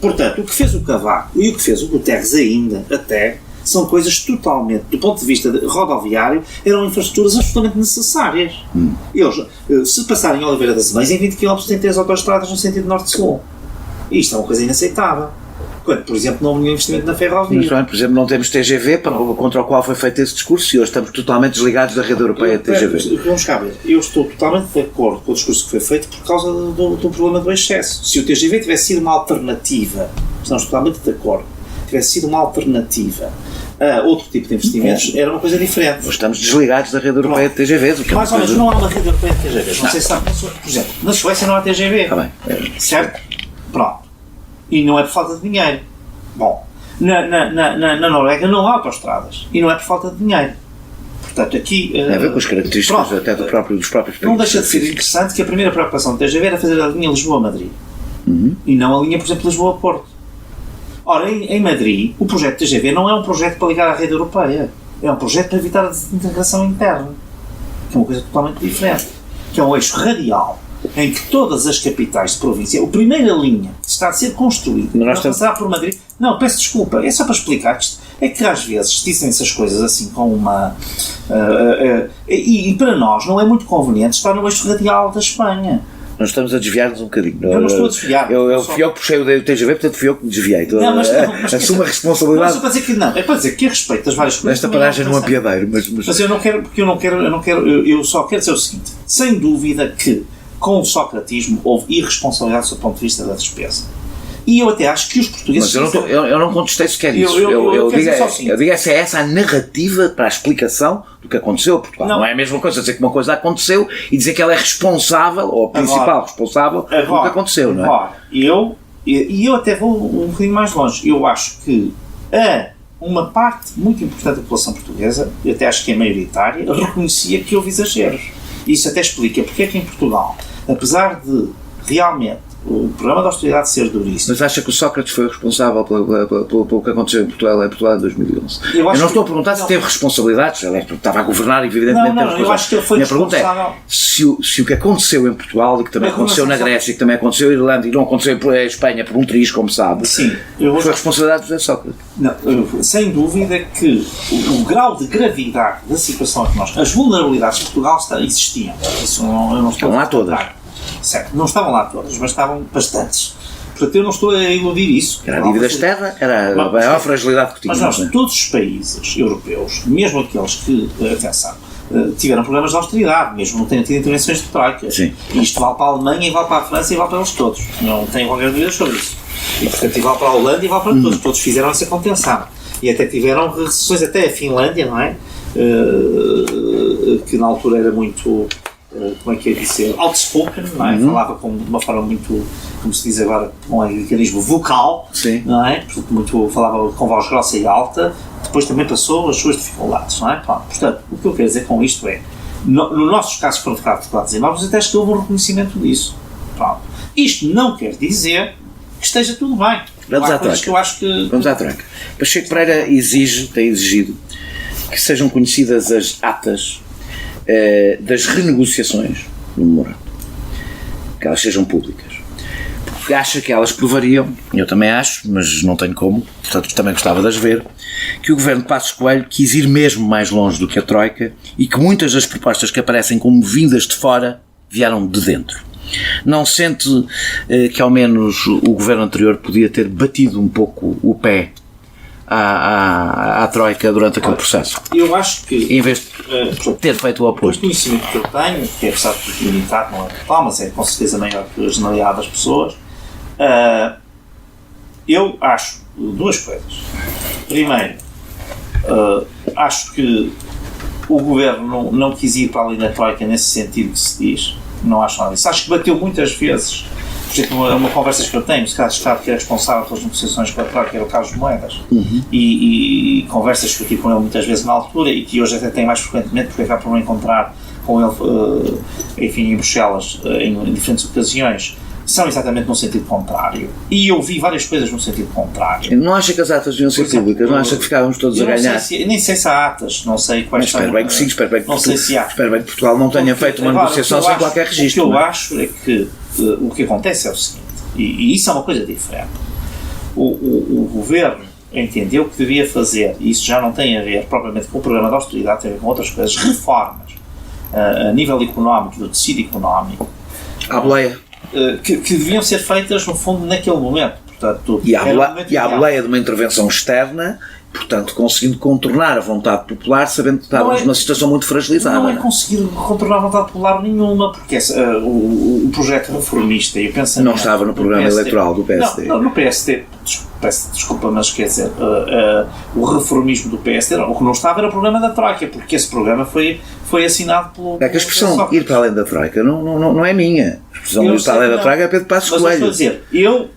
Portanto, o que fez o Cavaco e o que fez o Guterres ainda, até, são coisas totalmente, do ponto de vista rodoviário, eram infraestruturas absolutamente necessárias. Eles, se passarem em Oliveira das Mães, em 20 km têm 3 autoestradas no sentido norte-sul. E isto é uma coisa inaceitável. Quando, por exemplo, não houve nenhum investimento na ferrovia. Mas, por exemplo, não temos TGV, contra o qual foi feito esse discurso, e hoje estamos totalmente desligados da rede europeia de TGV. Vamos cá ver. Eu estou totalmente de acordo com o discurso que foi feito por causa do problema do excesso. Se o TGV tivesse sido uma alternativa, estamos totalmente de acordo, tivesse sido uma alternativa a outro tipo de investimentos, era uma coisa diferente. Nós estamos desligados da rede europeia de TGVs. O que Mais ou menos, não há uma rede europeia de TGVs. Não sei se sabe, por exemplo, na Suécia não há TGV. Está bem. Certo? Pronto. E não é por falta de dinheiro. Bom, na Noruega não há autoestradas. E não é por falta de dinheiro. Portanto, aqui... Tem a ver com as características até dos próprios países. Não deixa de ser interessante que a primeira preocupação do TGV era fazer a linha Lisboa-Madrid. E não a linha, por exemplo, Lisboa-Porto. Ora, em Madrid, o projeto TGV não é um projeto para ligar à rede europeia. É um projeto para evitar a desintegração interna. Que é uma coisa totalmente diferente. Que é um eixo radial em que todas as capitais de província, a primeira linha está a ser construída, não passará por Madrid. Não, peço desculpa, é só para explicar que é que às vezes dizem-se as coisas assim com uma... e para nós não é muito conveniente estar no eixo radial da Espanha. Nós estamos a desviar-nos um bocadinho. Eu não estou a desviar. Fui eu que puxei o TGV, portanto fui eu que me desviei. Assumo a responsabilidade. Não, para dizer que não. É para dizer que a respeito das várias coisas... Nesta paragem não apiadeiro. Mas eu não quero, porque eu só quero dizer o seguinte. Sem dúvida que com o socratismo houve irresponsabilidade do ponto de vista da despesa. E eu até acho que os portugueses... Mas eu não contestei sequer isso. Eu digo é essa a narrativa para a explicação do que aconteceu a Portugal. Não é a mesma coisa dizer que uma coisa aconteceu e dizer que ela é responsável, ou a principal responsável, pelo que aconteceu, não é? Agora, eu até vou um bocadinho mais longe. Eu acho que uma parte muito importante da população portuguesa, e até acho que é maioritária, reconhecia que houve exageros. Isso até explica porque é que em Portugal, apesar de realmente o programa de austeridade ser duríssimo... Mas acha que o Sócrates foi responsável pelo que aconteceu em Portugal em 2011? Eu não estou a perguntar se teve responsabilidades, ele estava a governar, evidentemente. Não, eu acho que ele foi responsável. Minha pergunta é, se o que aconteceu em Portugal, e que também aconteceu na Grécia, e que também aconteceu em Irlanda, e não aconteceu em Espanha por um triz, como sabe, sim, foi a responsabilidade de José Sócrates? Não, sem dúvida que o grau de gravidade da situação económica, as vulnerabilidades de Portugal existiam. Isso eu não estou lá todas. Certo, não estavam lá todas, mas estavam bastantes. Portanto, eu não estou a iludir isso. Era a dívida externa, era a maior fragilidade que tínhamos. Mas nós, todos os países europeus, mesmo aqueles que, atenção, tiveram problemas de austeridade, mesmo não tenham tido intervenções de troika. Sim. Isto vale para a Alemanha, e vale para a França, e vale para eles todos. Não tenho qualquer dúvida sobre isso. E, portanto, vale para a Holanda e vale para todos. Todos fizeram essa contenção. E até tiveram recessões, até a Finlândia, não é? Que na altura era muito... como é que é dizer, outspoken, não é? Falava de uma forma muito, como se diz agora, com um americanismo vocal, sim, não é? Muito, falava com voz grossa e alta, depois também passou as suas dificuldades, não é? Pronto, portanto, o que eu quero dizer com isto é, no nossos casos foram ficar dificuldades enormes, até acho que houve um reconhecimento disso. Pronto. Isto não quer dizer que esteja tudo bem. Vamos à troca. Que eu acho que... Vamos à troca. Pacheco Pereira tem exigido que sejam conhecidas as atas das renegociações no memorando, que elas sejam públicas, porque acha que elas provariam, eu também acho, mas não tenho como, portanto também gostava de as ver, que o governo de Passos Coelho quis ir mesmo mais longe do que a Troika e que muitas das propostas que aparecem como vindas de fora vieram de dentro. Não sente que ao menos o governo anterior podia ter batido um pouco o pé à Troika durante aquele processo? Eu acho que, em vez de ter feito o oposto, o conhecimento que eu tenho, que apesar de limitado, não é total, mas é com certeza maior que a generalidade das pessoas, eu acho duas coisas. Primeiro, acho que o governo não quis ir para além da Troika nesse sentido que se diz. Não acho nada disso. Acho que bateu muitas vezes. Por exemplo, uma conversa que eu tenho, o secretário de Estado que era responsável pelas negociações com a Troika era o Carlos Moedas, e conversas que eu tive com ele muitas vezes na altura e que hoje até tenho mais frequentemente porque acabo por não encontrar com ele, enfim, em Bruxelas, em diferentes ocasiões, são exatamente no sentido contrário. E eu vi várias coisas no sentido contrário. Não acha que as atas deviam ser públicas? Não acha que ficávamos todos a ganhar? Nem sei se há atas, não sei quais são. Espero bem que sim, espero bem que Portugal não tenha feito uma negociação sem qualquer registro. O que eu acho é que o que acontece é o seguinte, e isso é uma coisa diferente. O governo entendeu que devia fazer, e isso já não tem a ver propriamente com o programa de austeridade, tem a ver com outras coisas, reformas a nível económico, do tecido económico. À boleia. Que deviam ser feitas, no fundo, naquele momento. Portanto, e à boleia de uma intervenção externa, portanto, conseguindo contornar a vontade popular, sabendo que estávamos numa situação muito fragilizada. Não é conseguir contornar a vontade popular nenhuma, porque o projeto reformista e o pensamento... Não estava no programa eleitoral do PSD. Não, no PSD, peço desculpa, mas quer dizer, o reformismo do PSD, o que não estava era o programa da Troika, porque esse programa foi assinado pelo... É que a expressão ir para além da Troika não é minha. A expressão ir para além da Troika é Pedro Passos Coelho. Mas eu estou a dizer,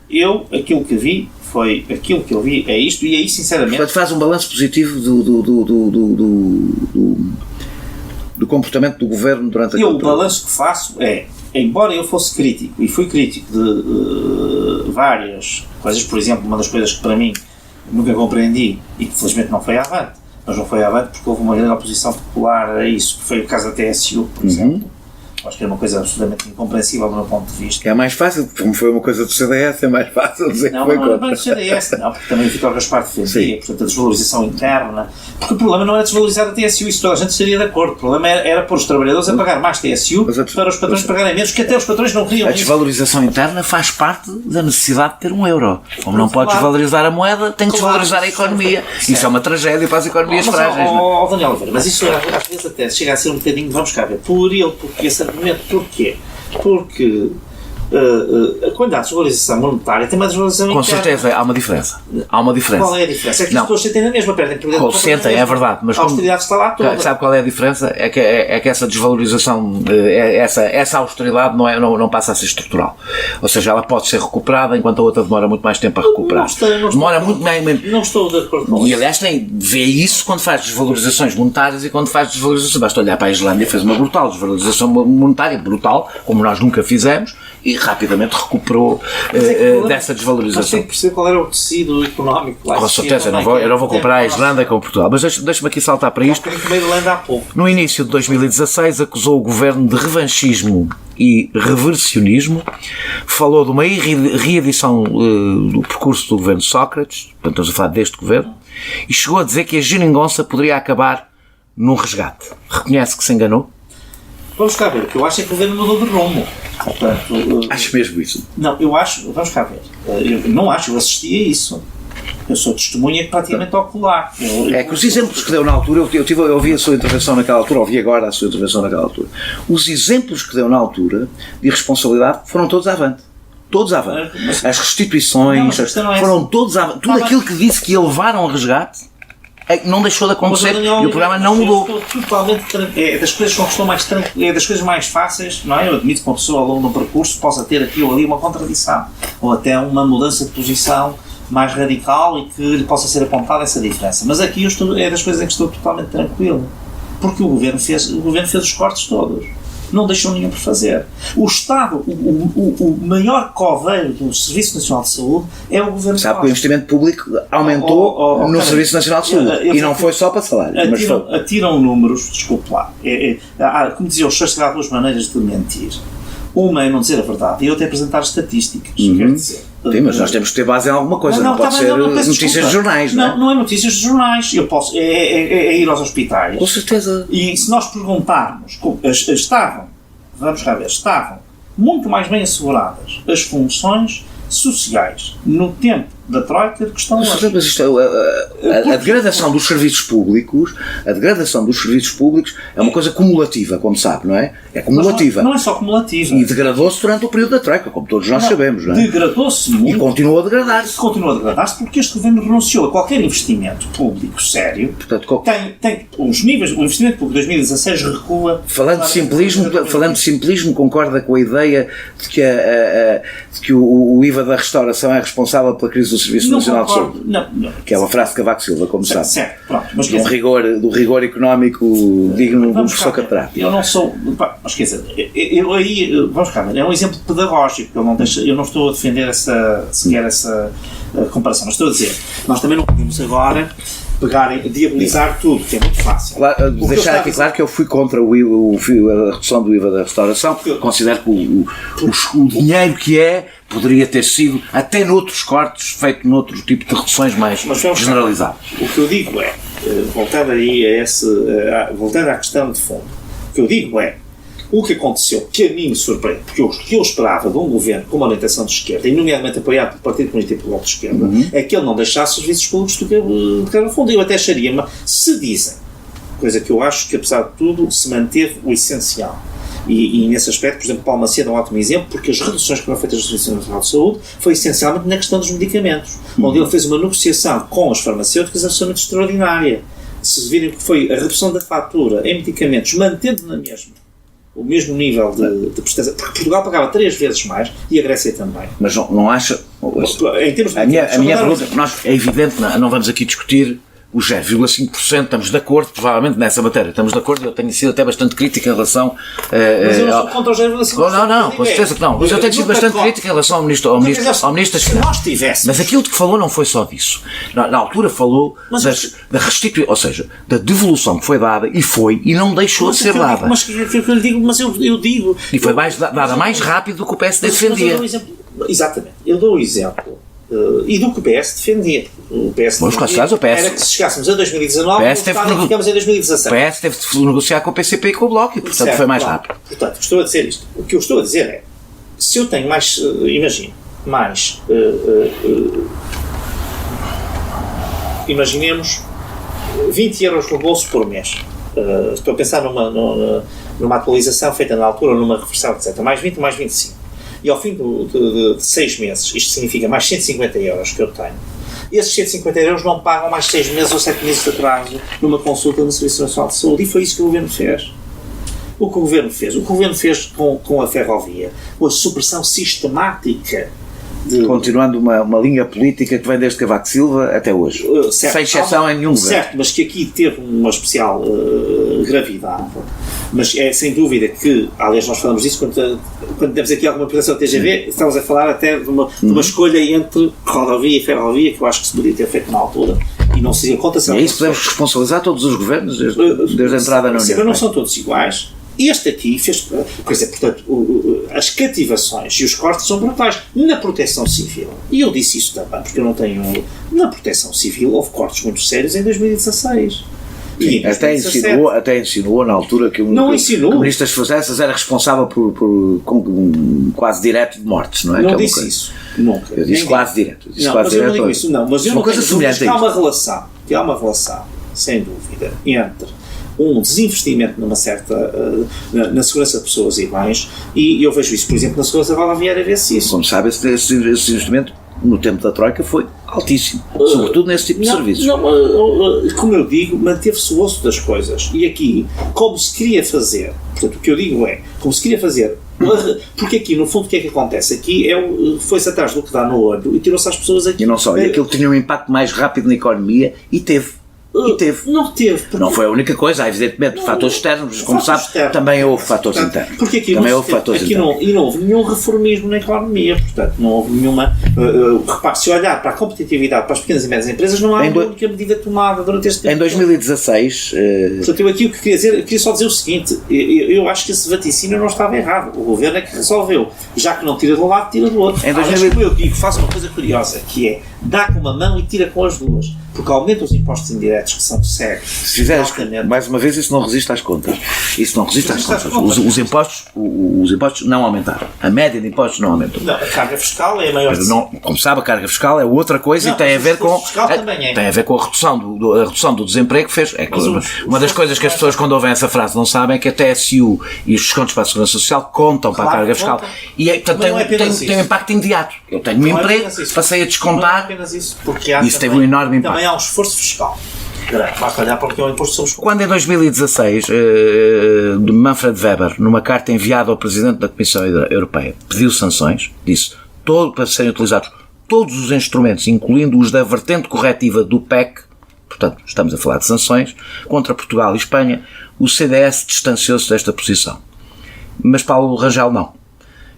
eu aquilo que vi foi aquilo que eu vi, é isto, e aí sinceramente... Portanto, faz um balanço positivo do comportamento do governo durante a o balanço que faço é, embora eu fosse crítico, e fui crítico de várias coisas, por exemplo, uma das coisas que para mim nunca compreendi e que felizmente não foi avante, mas não foi avante porque houve uma grande oposição popular a isso, que foi o caso da TSU, por exemplo. Acho que é uma coisa absolutamente incompreensível do meu ponto de vista. É mais fácil, como foi uma coisa do CDS, é mais fácil dizer que foi contra. Não é do CDS, não, porque também o Vítor Gaspar defendia, portanto, a desvalorização interna. Porque o problema não era desvalorizar a TSU, isso toda a gente estaria de acordo. O problema era pôr os trabalhadores a pagar mais TSU para os patrões pagarem menos, que até os patrões não queriam. A desvalorização interna faz parte da necessidade de ter um euro. Como não pode desvalorizar a moeda, tem que desvalorizar a economia. Isso é uma tragédia para as economias frágeis. Daniel Oliveira, mas isso às vezes até chega a ser um bocadinho, vamos cá ver, porque esse argumento, porquê? Porque quando há desvalorização monetária tem uma desvalorização com interna. Certeza, há uma diferença. Qual é a diferença? É que as pessoas sentem na mesma, perdem poder. Sentem, é verdade. Mas a austeridade está lá toda. Sabe qual é a diferença? É que essa desvalorização, essa austeridade não passa a ser estrutural. Ou seja, ela pode ser recuperada enquanto a outra demora muito mais tempo a recuperar. Não estou de acordo com isso. E aliás, vê isso quando faz desvalorizações monetárias e quando faz desvalorização. Basta olhar para a Islândia, fez uma brutal desvalorização monetária, brutal, como nós nunca fizemos, e rapidamente recuperou dessa desvalorização. Mas tem que perceber qual era o tecido económico lá. Com certeza, eu não vou comparar a Islândia com Portugal, mas deixa-me aqui saltar para isto. No início de 2016 acusou o governo de revanchismo e reversionismo, falou de uma reedição do percurso do governo Sócrates, portanto estamos a falar deste governo, e chegou a dizer que a geringonça poderia acabar num resgate. Reconhece que se enganou? Vamos cá ver, o que eu acho é que o governo mudou de rumo. Portanto, acho mesmo isso? Não, eu acho, vamos cá ver, eu não acho, eu assisti a isso. Eu sou testemunha praticamente ocular. É que os exemplos que deu na altura, eu ouvi a sua intervenção naquela altura, ouvi agora a sua intervenção naquela altura. Os exemplos que deu na altura de irresponsabilidade foram todos avante. Todos avante. As restituições, foram todos avante. Tudo aquilo que disse que ia levar a um resgate não deixou de acontecer e o programa não mudou. Totalmente, é das coisas que é das coisas mais fáceis, não é? Eu admito que uma pessoa ao longo do percurso possa ter aqui ou ali uma contradição ou até uma mudança de posição mais radical e que lhe possa ser apontada essa diferença. Mas aqui é das coisas em que estou totalmente tranquilo, porque o governo fez os cortes todos. Não deixou nenhum por fazer. O Estado, o maior coveiro do Serviço Nacional de Saúde é o governo. Sabe que o investimento público aumentou no Serviço Nacional de Saúde e não foi só para salário. Atiram números, desculpe lá. Como dizia o Churchill, há duas maneiras de mentir. Uma é não dizer a verdade e outra é apresentar estatísticas. Quer dizer, sim, mas nós temos que ter base em alguma coisa, não pode ser notícias de jornais, não é? Não é notícias de jornais, é ir aos hospitais. Com certeza. E se nós perguntarmos, estavam muito mais bem asseguradas as funções sociais no tempo da Troika que estão hoje. Mas isto, a degradação dos serviços públicos, é uma coisa cumulativa, como sabe, não é? É cumulativa. Não é só cumulativa. E degradou-se durante o período da Troika, como todos nós sabemos, não é? Degradou-se muito. E continua a degradar-se. Continua a degradar-se porque este governo renunciou a qualquer investimento público sério. Portanto, tem os níveis, o investimento público de 2016 recua. Falando de simplismo, concorda com a ideia de que o IVA da restauração é responsável pela crise do Serviço Nacional de Saúde? Não. Que é uma frase de Cavaco Silva, como sabe. Certo, pronto. Mas do rigor económico digno de um professor catedrático. Eu não sou... Mas quer dizer, vamos cá, é um exemplo pedagógico. Eu não estou a defender sequer essa comparação. Mas estou a dizer, nós também não podemos agora diabolizar tudo, que é muito fácil. Deixar aqui claro que eu fui contra a redução do IVA da restauração. Considero que o dinheiro que poderia ter sido, até noutros cortes, feito noutro tipo de reduções mais generalizadas. O que eu digo é, voltando à questão de fundo, o que eu digo é, o que aconteceu, que a mim me surpreende, porque o que eu esperava de um governo com uma orientação de esquerda, e nomeadamente apoiado pelo Partido Comunista e pelo Bloco de Esquerda, é que ele não deixasse serviços públicos do que era no fundo. Eu até acharia, mas se dizem, coisa que eu acho que apesar de tudo se manteve o essencial, E nesse aspecto, por exemplo, Paulo Macedo é um ótimo exemplo, porque as reduções que foram feitas na Serviço Nacional de Saúde foi essencialmente na questão dos medicamentos, onde ele fez uma negociação com as farmacêuticas absolutamente extraordinária. Se virem que foi a redução da fatura em medicamentos, mantendo na mesma o mesmo nível de prestação, porque Portugal pagava 3 vezes mais e a Grécia também. Mas não acha... Em termos de a minha pergunta, é evidente, não vamos aqui discutir os 0,5%, estamos de acordo, provavelmente, nessa matéria. Estamos de acordo, eu tenho sido até bastante crítico em relação... mas eu não sou contra os 0,5%. Não, com certeza que não. Mas eu tenho sido bastante crítico em relação ao Ministro das Finanças. Mas aquilo que falou não foi só disso. Na altura falou da restituição, ou seja, da devolução que foi dada, e não deixou de ser dada. Mas eu digo... E foi dada mais rápido do que o PSD defendia. Exatamente. Eu dou o exemplo. E do que o PS defendia. O PS era que se chegássemos a 2019, ficamos em 2017. O PS teve de negociar com o PCP e com o Bloco, e portanto foi mais rápido. Portanto, estou a dizer isto. O que eu estou a dizer é, se eu tenho mais, imaginemos 20 euros no bolso por mês. Estou a pensar numa atualização feita na altura, numa reversão, etc. Mais 20, mais 25. E ao fim de 6 meses, isto significa mais 150 euros que eu tenho, esses 150 euros não pagam mais 6 meses ou 7 meses de atraso numa consulta no Serviço Nacional de Saúde. E foi isso que o Governo fez. O que o Governo fez com a ferrovia, com a supressão sistemática continuando uma linha política que vem desde Cavaco Silva até hoje, certo, sem exceção em nenhum governo. Certo, mas que aqui teve uma especial gravidade. Mas é sem dúvida que, aliás, nós falamos disso quando temos aqui alguma apresentação da TGV, estamos a falar até de uma escolha entre rodovia e ferrovia, que eu acho que se poderia ter feito na altura, e não seria conta. E é isso podemos responsabilizar todos os governos desde a entrada na União. Mas não são todos iguais. Este aqui fez, portanto, as cativações e os cortes são brutais na proteção civil. E eu disse isso também, porque eu não tenho... Na proteção civil houve cortes muito sérios em 2016. Sim, até insinuou na altura que o Ministro das Finanças era responsável por quase direto de mortes, não é? Não disse isso, nunca. Eu disse quase direto. Mas eu não digo isso, não. Mas eu não tenho dúvidas que há uma relação, sem dúvida, entre um desinvestimento numa certa na segurança de pessoas e bens, e eu vejo isso, por exemplo, na segurança rodoviária, vê-se isso. Como sabe, esse investimento no tempo da Troika foi altíssimo, sobretudo nesse tipo de serviços. Como eu digo, manteve-se o osso das coisas, e aqui, como se queria fazer, portanto, o que eu digo é, como se queria fazer, porque aqui, no fundo, o que é que acontece? Aqui foi-se atrás do que dá no olho e tirou-se as pessoas aqui. E não só, e aquilo tinha um impacto mais rápido na economia, e teve. Não teve. Não foi a única coisa, há evidentemente fatores externos, como sabe, também houve fatores internos. Porque aqui não houve nenhum reformismo na economia, portanto, não houve nenhuma... repare, se olhar para a competitividade para as pequenas e médias empresas, não há nenhuma única medida tomada durante este tempo. Em 2016... Portanto, eu aqui o que queria dizer, queria só dizer o seguinte, eu acho que esse vaticínio não estava errado, o Governo é que resolveu, já que não tira de um lado, tira do outro. Como eu digo, faço uma coisa curiosa, que é, dá com uma mão e tira com as duas, porque aumenta os impostos indiretos que são cegos. Se fizeres, mais uma vez, isso não resiste às contas. Isso não resiste às contas. Os impostos não aumentaram. A média de impostos não aumentou. Não, a carga fiscal é a maior. Como sabe, a carga fiscal é outra coisa, e tem a ver com tem a ver com a redução do desemprego que fez. É que uma das coisas que as pessoas, quando ouvem essa frase, não sabem é que a TSU e os descontos para a Segurança Social contam para a carga fiscal. E portanto, tem um impacto imediato. Eu tenho um emprego, passei a descontar. Não é apenas isso, porque isso teve um enorme impacto. Também há um esforço fiscal. Basta olhar para o que é o imposto sobre os... Quando em 2016 Manfred Weber, numa carta enviada ao Presidente da Comissão Europeia, pediu sanções, disse para serem utilizados todos os instrumentos, incluindo os da vertente corretiva do PEC, portanto estamos a falar de sanções, contra Portugal e Espanha, o CDS distanciou-se desta posição. Mas Paulo Rangel não.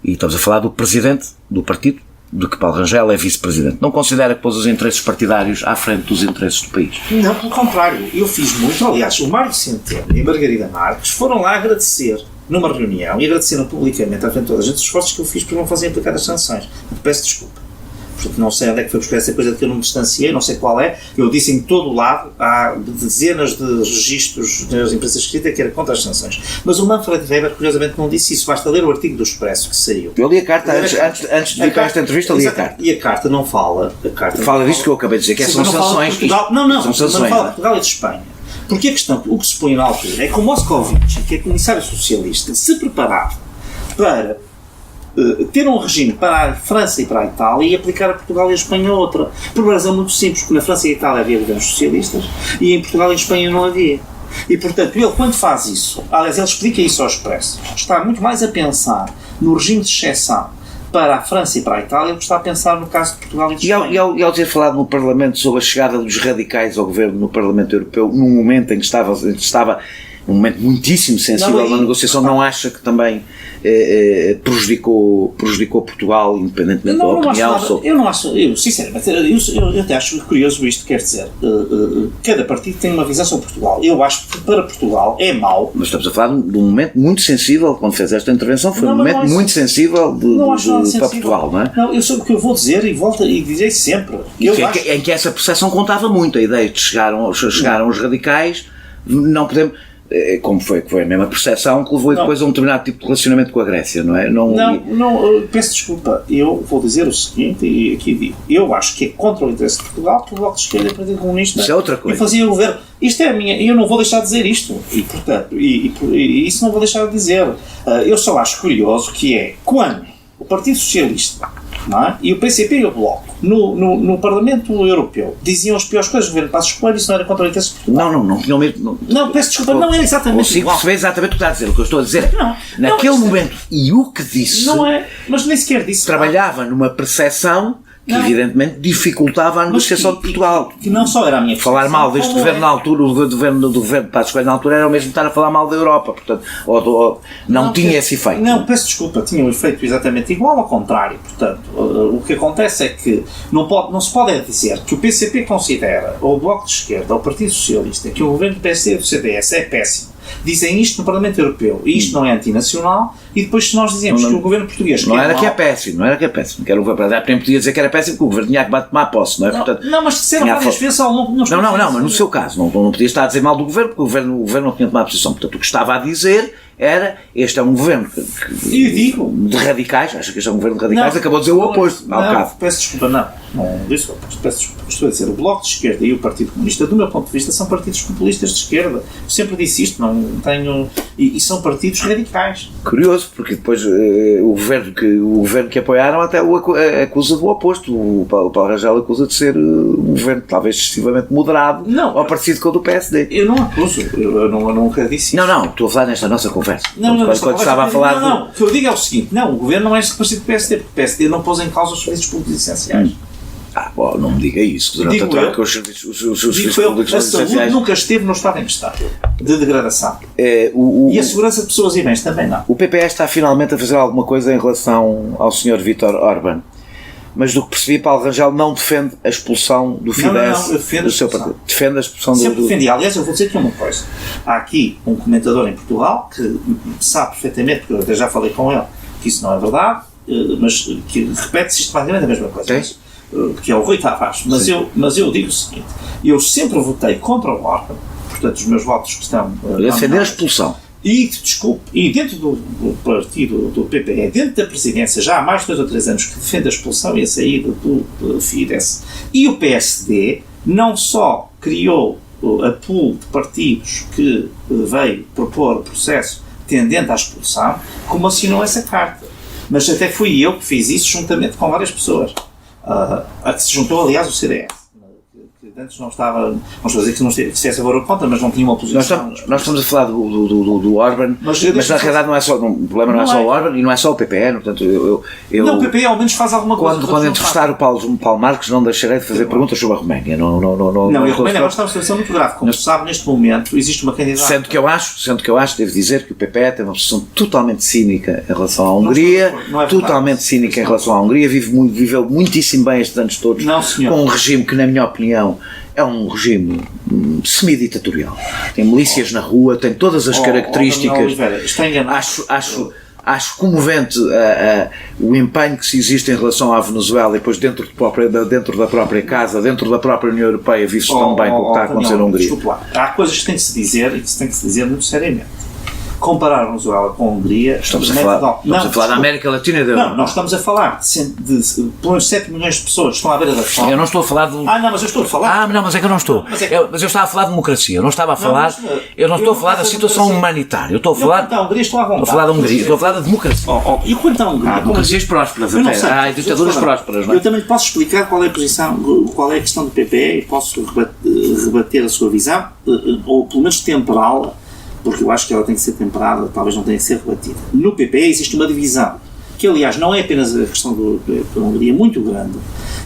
E estamos a falar do Presidente do partido, de que Paulo Rangel é vice-presidente. Não considera que pôs os interesses partidários à frente dos interesses do país? Não, pelo contrário. Eu fiz muito. Aliás, o Mário Centeno e a Margarida Marques foram lá agradecer numa reunião e agradeceram publicamente à frente de toda a gente os esforços que eu fiz para não fazer aplicar as sanções. Peço desculpa. Porque não sei onde é que foi buscar essa coisa de que eu não me distanciei, não sei qual é. Eu disse em todo o lado, há dezenas de registros das empresas escritas que era contra as sanções. Mas o Manfred Weber, curiosamente, não disse isso. Basta ler o artigo do Expresso que saiu. Eu li a carta antes de vir para esta entrevista, li a carta. E a carta não fala. Fala disto que eu acabei de dizer, que são sanções. Não são sanções. Não fala de Portugal e de Espanha. Porque a questão, o que se põe na altura é que o Moscovici, que é comissário socialista, se preparava para ter um regime para a França e para a Itália e aplicar a Portugal e a Espanha outra. Por uma razão muito simples, porque na França e a Itália havia governos socialistas e em Portugal e Espanha não havia. E, portanto, ele, quando faz isso, aliás, ele explica isso ao Expresso, está muito mais a pensar no regime de exceção para a França e para a Itália do que está a pensar no caso de Portugal e de Espanha. E ao ter falado no Parlamento sobre a chegada dos radicais ao governo no Parlamento Europeu, num momento em que estava um momento muitíssimo sensível na negociação, não acha que também prejudicou Portugal, independentemente da opinião? Eu não acho, sinceramente, eu até acho curioso isto, quer dizer, cada partido tem uma visão sobre Portugal. Eu acho que para Portugal é mau. Mas estamos a falar de um momento muito sensível, quando fez esta intervenção, foi um momento muito sensível para Portugal, não é? Não, eu sei o que eu vou dizer e volto e direi sempre. Em que essa percepção contava muito, a ideia de que chegaram os radicais, não podemos... Como foi a mesma percepção que levou depois a um determinado tipo de relacionamento com a Grécia, não é? Não, peço desculpa, eu vou dizer o seguinte, e aqui digo, eu acho que é contra o interesse de Portugal, que o Bloco de Esquerda e o Partido Comunista isso é outra coisa. E fazia o governo. Isto é a minha, eu não vou deixar de dizer isto, e portanto, e isso não vou deixar de dizer. Eu só acho curioso que é, quando o Partido Socialista, não é? E o PCP e o Bloco, no Parlamento Europeu, diziam as piores coisas do governo Passos Coelho, isso não era contra o interesse de Portugal. Não tinham mesmo... Não, peço desculpa, não era exatamente igual. Consigo perceber exatamente o que está a dizer. O que eu estou a dizer naquele momento, e o que disse... Não é, mas nem sequer disse... Trabalhava numa percepção que evidentemente dificultava a negociação de Portugal. Que não só era a minha percepção. Falar mal deste governo na altura, o governo de Passos Coelho na altura era o mesmo estar a falar mal da Europa, portanto, não tinha esse efeito. Não, peço desculpa, tinha um efeito exatamente igual, ao contrário, portanto, o que acontece é que não se pode dizer que o PCP considera, ou o Bloco de Esquerda, ou o Partido Socialista, que o governo do PSD e do CDS é péssimo. Dizem isto no Parlamento Europeu e isto não é antinacional, e depois se nós dizemos que o governo português não era que é péssimo, que era o governo, podia dizer que era péssimo porque o governo tinha que tomar posse, não é? Portanto, não, mas disseram várias vezes ao longo dos mas no seu caso não podia estar a dizer mal do governo porque o governo não tinha tomado posição, portanto o que estava a dizer era, este é um governo de radicais, acho que este é um governo de radicais, acabou de dizer o oposto, peço desculpa, não disse o oposto, peço desculpa, estou a dizer, o Bloco de Esquerda e o Partido Comunista, do meu ponto de vista, são partidos populistas de esquerda, eu sempre disse isto, não tenho, e são partidos radicais. Curioso, porque depois o governo que apoiaram até o acusa do oposto, o Paulo Rangel acusa de ser um governo talvez excessivamente moderado, ou parecido com o do PSD. Eu não acuso, eu nunca disse isso. Não, estou a falar nesta nossa conversa. Quando estava a falar... Não, o que eu digo é o seguinte, o governo não é parecido com o PSD, porque o PSD não pôs em causa os serviços públicos essenciais. Não me diga isso, durante a troca que os serviços públicos a saúde essenciais... nunca esteve no estado em que está, de degradação. E a segurança de pessoas e bens também não. O PPS está finalmente a fazer alguma coisa em relação ao Sr. Vítor Orbán. Mas do que percebi, Paulo Rangel não defende a expulsão do Fidesz do seu partido. Defende a expulsão do... Sempre defendi. Aliás, eu vou dizer-te uma coisa. Há aqui um comentador em Portugal que sabe perfeitamente, porque eu até já falei com ele, que isso não é verdade, mas que repete sistematicamente a mesma coisa. Que é o Rui Tavares. Mas eu digo o seguinte, eu sempre votei contra o Orbán, portanto os meus votos que estão... defender a expulsão. E dentro do partido do PPE, dentro da presidência, já há mais de 2 ou 3 anos que defende a expulsão e a saída do Fidesz, e o PSD não só criou a pool de partidos que veio propor o processo tendente à expulsão, como assinou essa carta. Mas até fui eu que fiz isso juntamente com várias pessoas, a que se juntou aliás o CDS. Antes não estava, vamos dizer que não estivesse a favor ou contra, mas não tinha uma posição. Nós estamos a falar do Orbán, mas na realidade não é só, o problema não é só o Orbán e não é só o PPE, portanto não, o PPE ao menos faz alguma coisa. Quando entrevistar o Paulo Marques não deixarei de fazer perguntas sobre a Roménia. Não, e a Roménia agora está numa situação muito grave. Como se sabe, neste momento existe uma candidata. Sendo que eu acho, devo dizer que o PPE tem uma posição totalmente cínica em relação à Hungria, totalmente cínica em relação à Hungria, viveu muitíssimo bem estes anos todos, com um regime que, na minha opinião, é um regime semiditatorial. Tem milícias na rua, tem todas as características. Acho comovente o empenho que se existe em relação à Venezuela e depois dentro da própria casa, dentro da própria União Europeia, vive-se tão bem com o que está a acontecer na Hungria. Desculpa lá. Há coisas que tem que se dizer e que se tem que se dizer muito seriamente. comparar a Venezuela com a Hungria... Estamos a falar da América Latina e da Europa. Não, nós estamos a falar de pelo menos 7 milhões de pessoas que estão à beira da fome. Eu não estou a falar de... Não, mas eu estou a falar... Não, mas é que eu não estou. Mas eu estava a falar de democracia, eu não estava a falar... Eu não estou a falar da situação humanitária, eu estou a falar... Quanto à Hungria, estou à vontade. Estou a falar da Hungria, estou a falar da democracia. E quanto à Hungria? Democracias prósperas até. Ditaduras prósperas, não é? Eu também posso explicar qual é a posição, qual é a questão do PPE e posso rebater a sua visão, ou pelo menos temperá-la, porque eu acho que ela tem que ser temperada, talvez não tenha que ser rebatida. No PPE existe uma divisão, que aliás não é apenas a questão da Hungria, é muito grande,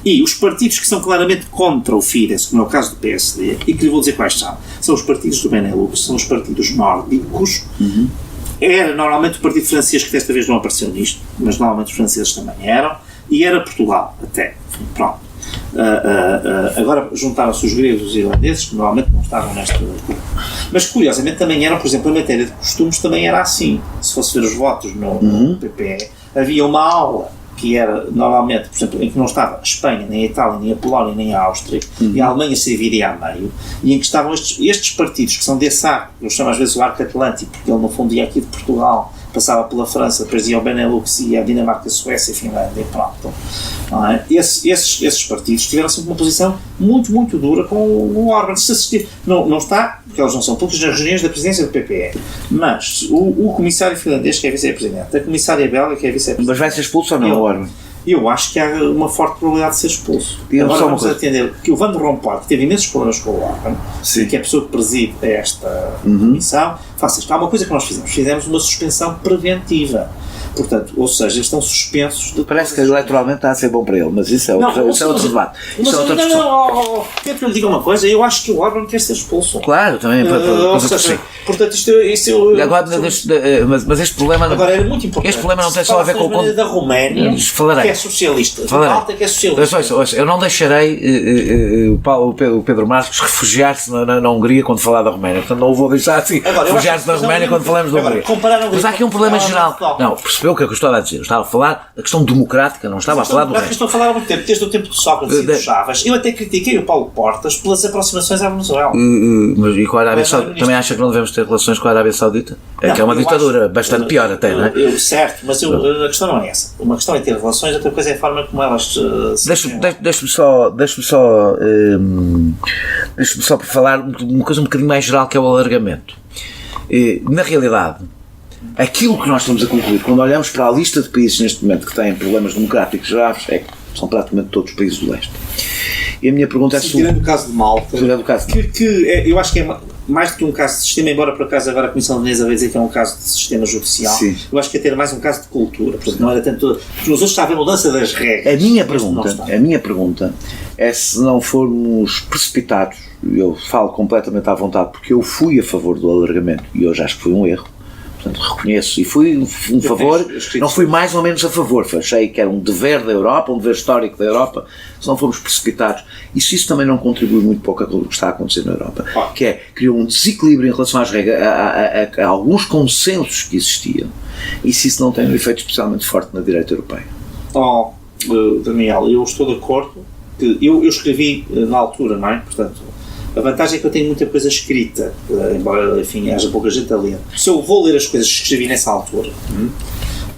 e os partidos que são claramente contra o Fidesz, como é o caso do PSD, e que lhe vou dizer quais são os partidos do Benelux, são os partidos nórdicos. Era normalmente o partido francês, que desta vez não apareceu nisto, mas normalmente os franceses também eram, e era Portugal, até. Pronto. Agora juntaram-se os gregos e os irlandeses, que normalmente não estavam nesta... Mas curiosamente também eram, por exemplo, em matéria de costumes também era assim. Se fosse ver os votos no PPE, havia uma aula que era normalmente, por exemplo, em que não estava a Espanha, nem a Itália, nem a Polónia, nem a Áustria, e a Alemanha se dividia a meio, e em que estavam estes partidos que são desse arco, eu chamo às vezes o arco atlântico, porque ele no fundo ia aqui de Portugal, passava pela França, depois ia ao Benelux, ia à Dinamarca, Suécia, Finlândia, e pronto. Não é? Esses partidos tiveram sempre uma posição muito, muito dura com o Orbán. Não está, porque eles não são poucos nas reuniões da presidência do PPE, mas o comissário finlandês, que é vice-presidente, a comissária belga, que é vice-presidente... Mas vai ser expulso ou não, o Orbán? Eu acho que há uma forte probabilidade de ser expulso. Agora vamos atender que o Van Rompuy, que teve imensos problemas com o Orbán, que é a pessoa que preside esta comissão, faça isto. Há uma coisa que nós fizemos uma suspensão preventiva. Portanto, ou seja, eles estão suspensos... Parece que eleitoralmente está a ser bom para ele, mas isso é outro debate. Quero que eu lhe diga uma coisa, eu acho que o Orbán quer ser expulso. Claro, também. Portanto, mas este problema... Agora, era muito importante. Este problema não tem só a ver com o... da Roménia, que é socialista. Malta, que é socialista. Eu não deixarei o Pedro Marques refugiar-se na Hungria quando falar da Roménia. Portanto, não o vou deixar assim refugiar-se na Roménia quando falamos da Hungria. Mas há aqui um problema geral. Não, percebeu o que eu estava a dizer? Eu estava a falar da questão democrática, não estava a falar do resto. Estou a falar há muito tempo, desde o tempo de Sócrates e do Chaves. Eu até critiquei o Paulo Portas pelas aproximações à Venezuela. E com a Arábia Saudita? Também acha que não devemos ter relações com a Arábia Saudita? Que é uma ditadura bastante pior até, não é? Certo, mas a questão não é essa. Uma questão é ter relações, outra coisa é a forma como elas Deixe-me só falar uma coisa um bocadinho mais geral, que é o alargamento. Na realidade, aquilo que nós estamos a concluir, quando olhamos para a lista de países neste momento que têm problemas democráticos graves, são praticamente todos os países do leste. E a minha pergunta é se... Tirando o caso de Malta, eu acho que é mais do que um caso de sistema, embora por acaso agora a Comissão Veneza vai dizer que é um caso de sistema judicial. Sim. Eu acho que é ter mais um caso de cultura, portanto não era tanto... Porque nos outros está a haver mudança das regras. A minha pergunta é se não formos precipitados, eu falo completamente à vontade, porque eu fui a favor do alargamento e hoje acho que foi um erro. Portanto, reconheço, e fui um favor, não fui mais ou menos a favor, achei que era um dever da Europa, um dever histórico da Europa, se não fomos precipitados, e se isso também não contribui muito para o que está a acontecer na Europa, que é, criou um desequilíbrio em relação às regras, a alguns consensos que existiam, e se isso não tem um efeito especialmente forte na direita europeia. Daniel, eu estou de acordo, que eu escrevi na altura, não é? Portanto, a vantagem é que eu tenho muita coisa escrita, embora, enfim, haja pouca gente a ler. Se eu vou ler as coisas que escrevi nessa altura,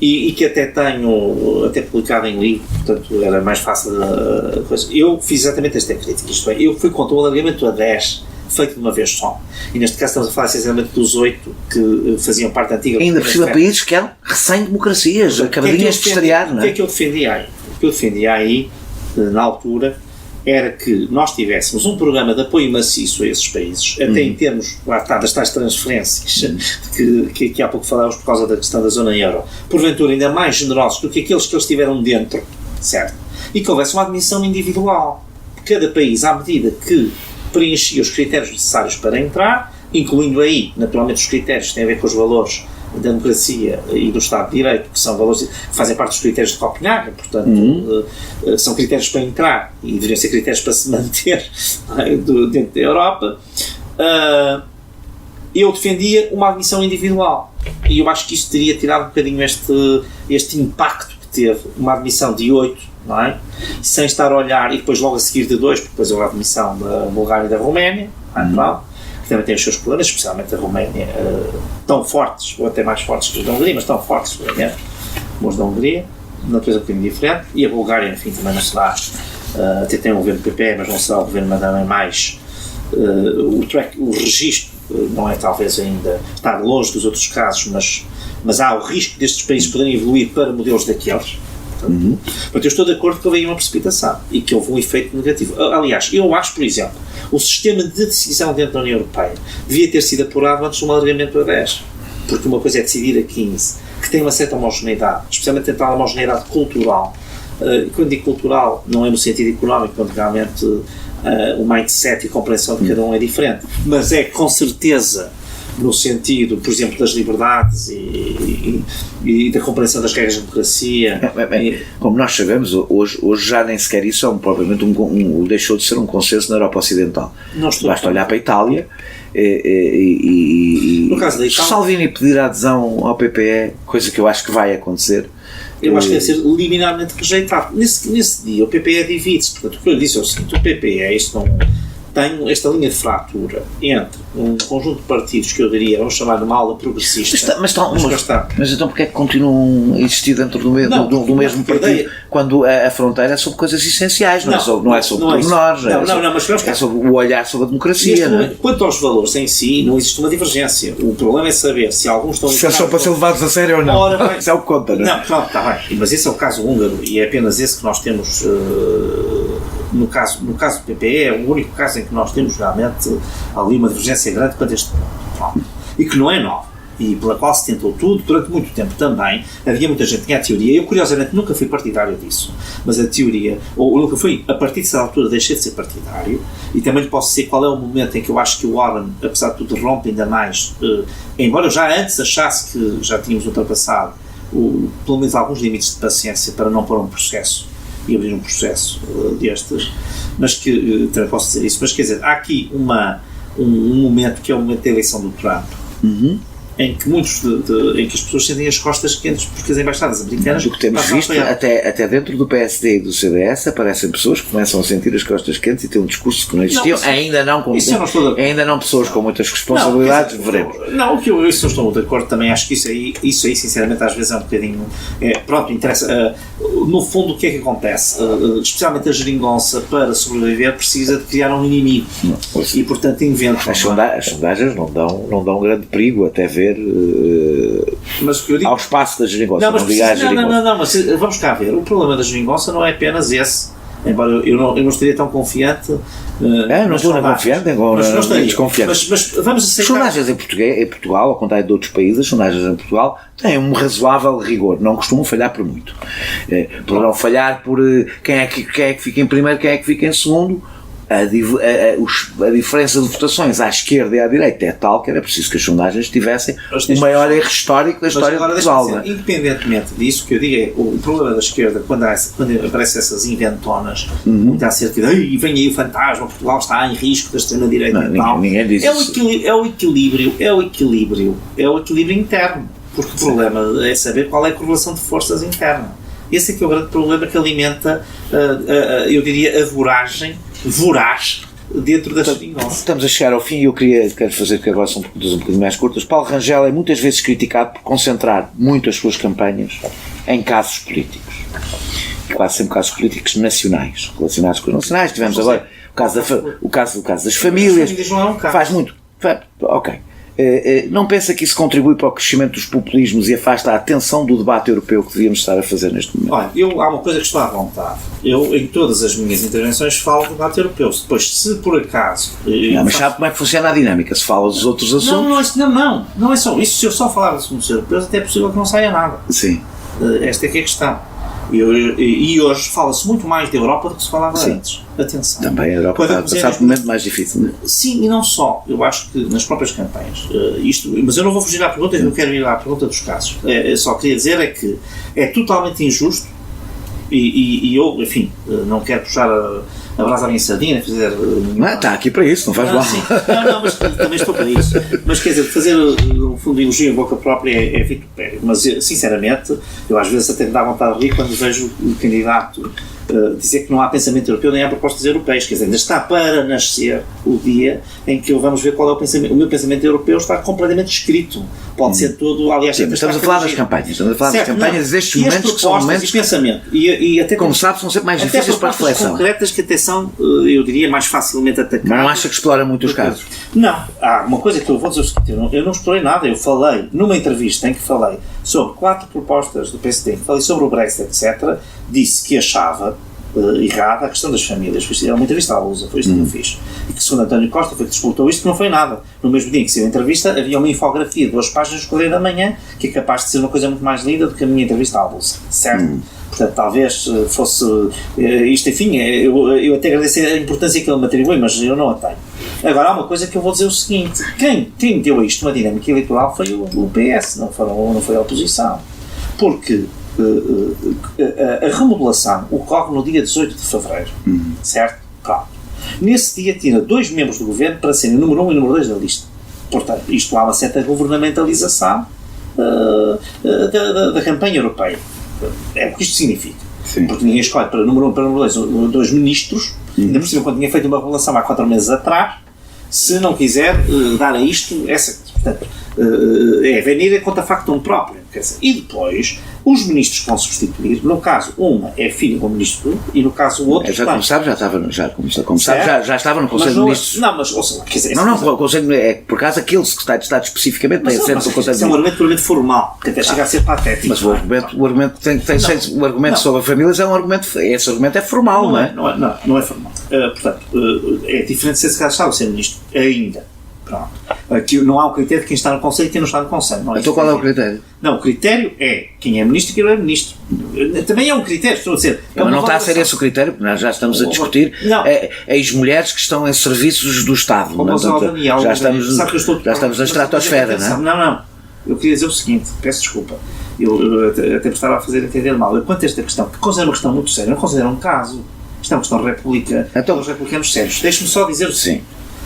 e que até tenho publicado em livro, portanto era mais fácil a coisa, eu fiz exatamente esta crítica, isto é, eu fui contra o alargamento a 10, feito de uma vez só. E neste caso estamos a falar essencialmente dos 8 que faziam parte da antiga... Ainda por cima países que eram recém-democracias, acabadinhas de estrear, não é? O que é que eu defendia aí? O que eu defendia aí, na altura, era que nós tivéssemos um programa de apoio maciço a esses países, até em termos, lá está, das tais transferências que há pouco falávamos por causa da questão da zona euro, porventura ainda mais generosos do que aqueles que eles tiveram dentro, certo? E que houvesse uma admissão individual. Cada país, à medida que preenchia os critérios necessários para entrar, incluindo aí, naturalmente, os critérios que têm a ver com os valores da democracia e do Estado de Direito, que são valores que fazem parte dos critérios de Copenhague, portanto, são critérios para entrar e deveriam ser critérios para se manter dentro da Europa. Eu defendia uma admissão individual e eu acho que isso teria tirado um bocadinho este impacto que teve uma admissão de 8, não é? Sem estar a olhar, e depois logo a seguir de 2, porque depois houve a admissão da Bulgária e da Roménia, que também tem os seus problemas, especialmente a Roménia, tão fortes, ou até mais fortes que os da Hungria, mas tão fortes, seguramente, como os da Hungria, de natureza um bocadinho diferente, e a Bulgária, enfim, também não será, até tem um governo PP, mas não será o governo também mais, o registro não é talvez ainda, está longe dos outros casos, mas há o risco destes países poderem evoluir para modelos daqueles. Portanto, eu estou de acordo que houve aí uma precipitação e que houve um efeito negativo. Aliás, eu acho, por exemplo, o sistema de decisão dentro da União Europeia devia ter sido apurado antes de um alargamento para 10, porque uma coisa é decidir a 15, que tem uma certa homogeneidade, especialmente a tal homogeneidade cultural. Quando digo cultural, não é no sentido económico, quando realmente o mindset e a compreensão de cada um é diferente, mas é com certeza no sentido, por exemplo, das liberdades e da compreensão das regras de democracia. Como nós sabemos, hoje já nem sequer isso é propriamente deixou de ser um consenso na Europa Ocidental. Basta olhar para a Itália no caso da Itália, Salvini pedir a adesão ao PPE, coisa que eu acho que vai acontecer. Eu acho que deve ser liminarmente rejeitado. Nesse dia o PPE divide-se. Portanto, o que eu disse é o seguinte: o PPE tem esta linha de fratura entre um conjunto de partidos que eu diria, vamos chamar de uma ala progressista. Mas então porquê é que continuam a existir dentro do mesmo partido quando a fronteira é sobre coisas essenciais, não é sobre pormenores, é sobre o olhar sobre a democracia. Quanto aos valores em si, não existe uma divergência. O problema é saber se alguns estão... Se são para ser levados a sério ou não. Isso é o que conta, não é? Não, está bem. Mas esse é o caso húngaro e é apenas esse que nós temos... No caso do PPE, é o único caso em que nós temos realmente ali uma divergência grande quanto a este ponto. E que não é nova. E pela qual se tentou tudo, durante muito tempo também. Havia muita gente que tinha a teoria. Eu, curiosamente, nunca fui partidário disso. Mas a teoria, ou nunca fui, a partir dessa altura, deixei de ser partidário. E também lhe posso dizer qual é o momento em que eu acho que o Orban, apesar de tudo, rompe ainda mais. Embora eu já antes achasse que já tínhamos ultrapassado pelo menos alguns limites de paciência para não pôr um processo e abrir um processo destes, mas que, também posso dizer isso, mas quer dizer, há aqui um momento que é o momento da eleição do Trump, em que em que as pessoas sentem as costas quentes porque as embaixadas americanas... O que temos visto, até dentro do PSD e do CDS, aparecem pessoas que começam a sentir as costas quentes e têm um discurso que não existiam, ainda não pessoas com muitas responsabilidades, veremos. Não, isso eu estou de acordo também, acho que isso aí sinceramente às vezes é um bocadinho... pronto, interessa... no fundo o que é que acontece? Especialmente a geringonça, para sobreviver, precisa de criar um inimigo. E portanto inventa... As sondagens não dão grande perigo, até ver mas o que eu digo, ao espaço da geringonça. Não, mas vamos cá ver. O problema da geringonça não é apenas esse, embora eu não estaria tão confiante. Não estou confiante, desconfiante. Mas vamos aceitar. As sondagens em Portugal, ao contrário de outros países, as sondagens em Portugal têm um razoável rigor, não costumam falhar por muito. Poderão falhar por quem é que fica em primeiro, quem é que fica em segundo. A diferença de votações à esquerda e à direita é tal que era preciso que as sondagens tivessem o maior erro histórico da história de Portugal. Independentemente disso, que eu digo é o problema da esquerda, quando aparecem essas inventonas, muito acerca de vem aí o fantasma, Portugal está em risco da extrema-direita e tal. Ninguém diz isso. É o equilíbrio interno, porque o problema é saber qual é a correlação de forças interna. Esse é que é o grande problema que alimenta, eu diria, a voragem voraz dentro da geringonça. Estamos a chegar ao fim e eu quero fazer que agora são um bocadinho mais curtas. Paulo Rangel é muitas vezes criticado por concentrar muito as suas campanhas em casos políticos. Quase sempre casos políticos nacionais, relacionados com os nacionais. Tivemos agora o caso das famílias. Não é um caso. Faz muito. Ok. Não pensa que isso contribui para o crescimento dos populismos e afasta a atenção do debate europeu que devíamos estar a fazer neste momento? Olha, há uma coisa que estou à vontade. Eu, em todas as minhas intervenções, falo do debate europeu. Depois, se por acaso... mas sabe como é que funciona a dinâmica? Se fala dos outros assuntos... Não é só isso. Se eu só falar dos assuntos europeus, até é possível que não saia nada. Sim. Esta é que é a questão. E hoje fala-se muito mais da Europa do que se falava antes. Atenção. Também a Europa está a passar por um momento mais difícil, não é? Sim, e não só. Eu acho que nas próprias campanhas, mas eu não vou fugir à pergunta, eu quero ir à pergunta dos casos. Só queria dizer é que é totalmente injusto e eu, enfim, não quero puxar a brasa à minha sardinha, fazer... está aqui para isso, não faz mal. Mas também estou para isso. Mas quer dizer, fazer no fundo elogio em boca própria é vitupério. Mas sinceramente, eu às vezes até me dá vontade de rir quando vejo o candidato dizer que não há pensamento europeu nem há propostas europeias, quer dizer, ainda está para nascer o dia em que vamos ver qual é o pensamento. O meu pensamento europeu está completamente escrito, pode ser todo, aliás... Sim, mas estamos a falar das campanhas, destes momentos que são momentos... E pensamento, e até como sabe, são sempre mais difíceis para a reflexão. Concretas que até são, eu diria, mais facilmente atacadas. Mas não acha que explora muito os casos? Não, há uma coisa que eu vou dizer o seguinte, eu não explorei nada, eu falei numa entrevista em que falei sobre 4 propostas do PSD, falei sobre o Brexit, etc., disse que achava errada a questão das famílias. Foi uma entrevista à Lusa, foi isto que eu fiz. E que, segundo António Costa, foi que disputou isto, que não foi nada. No mesmo dia que saiu a entrevista, havia uma infografia de 2 páginas do Correio da Manhã, que é capaz de ser uma coisa muito mais linda do que a minha entrevista à Lusa. Certo? Portanto, talvez fosse isto, enfim, eu até agradeço a importância que ele me atribuiu, mas eu não a tenho. Agora, há uma coisa que eu vou dizer o seguinte: quem deu a isto uma dinâmica eleitoral foi o PS, não foi a oposição. Porque a remodelação ocorre no dia 18 de fevereiro, certo? Pronto. Nesse dia tira 2 membros do governo para serem o número 1 e o número 2 da lista. Portanto, isto há uma certa governamentalização da campanha europeia. É o que isto significa. Sim. Porque ninguém escolhe para número 1 e para número 2 2 ministros, ainda por cima quando tinha feito uma remodelação há 4 meses atrás, se não quiser dar a isto essa. Portanto, é venir contra factum próprio. Quer dizer, e depois, os ministros que vão substituir, no caso, uma é filho do ministro e no caso o outro... Já estava no Conselho de Ministros. Não, mas, ou seja, quer dizer... o Conselho é, por acaso, aquele secretário de Estado especificamente tem assento no Conselho de Ministros. Isso é um argumento puramente formal, que até chega a ser patético. Mas o argumento sobre a família é um argumento... Esse argumento é formal, não é? Não é formal. Portanto, é diferente de ser secretário de Estado ou ser ministro, ainda. Pronto. Aqui não há um critério de quem está no Conselho e quem não está no Conselho. Não é então qual é o critério? Não, o critério é quem é ministro e quem não é ministro. Também é um critério, estou a dizer. Mas não está a ser esse o critério, porque nós já estamos a discutir ex-mulheres que estão em serviços do Estado. Já estamos na estratosfera, não é? Não. Eu queria dizer o seguinte, peço desculpa. Eu até estava a fazer entender mal. Quanto a esta questão, que considero uma questão muito séria, não considero um caso. Isto é uma questão república, os republicanos sérios. Deixe-me só dizer o seguinte.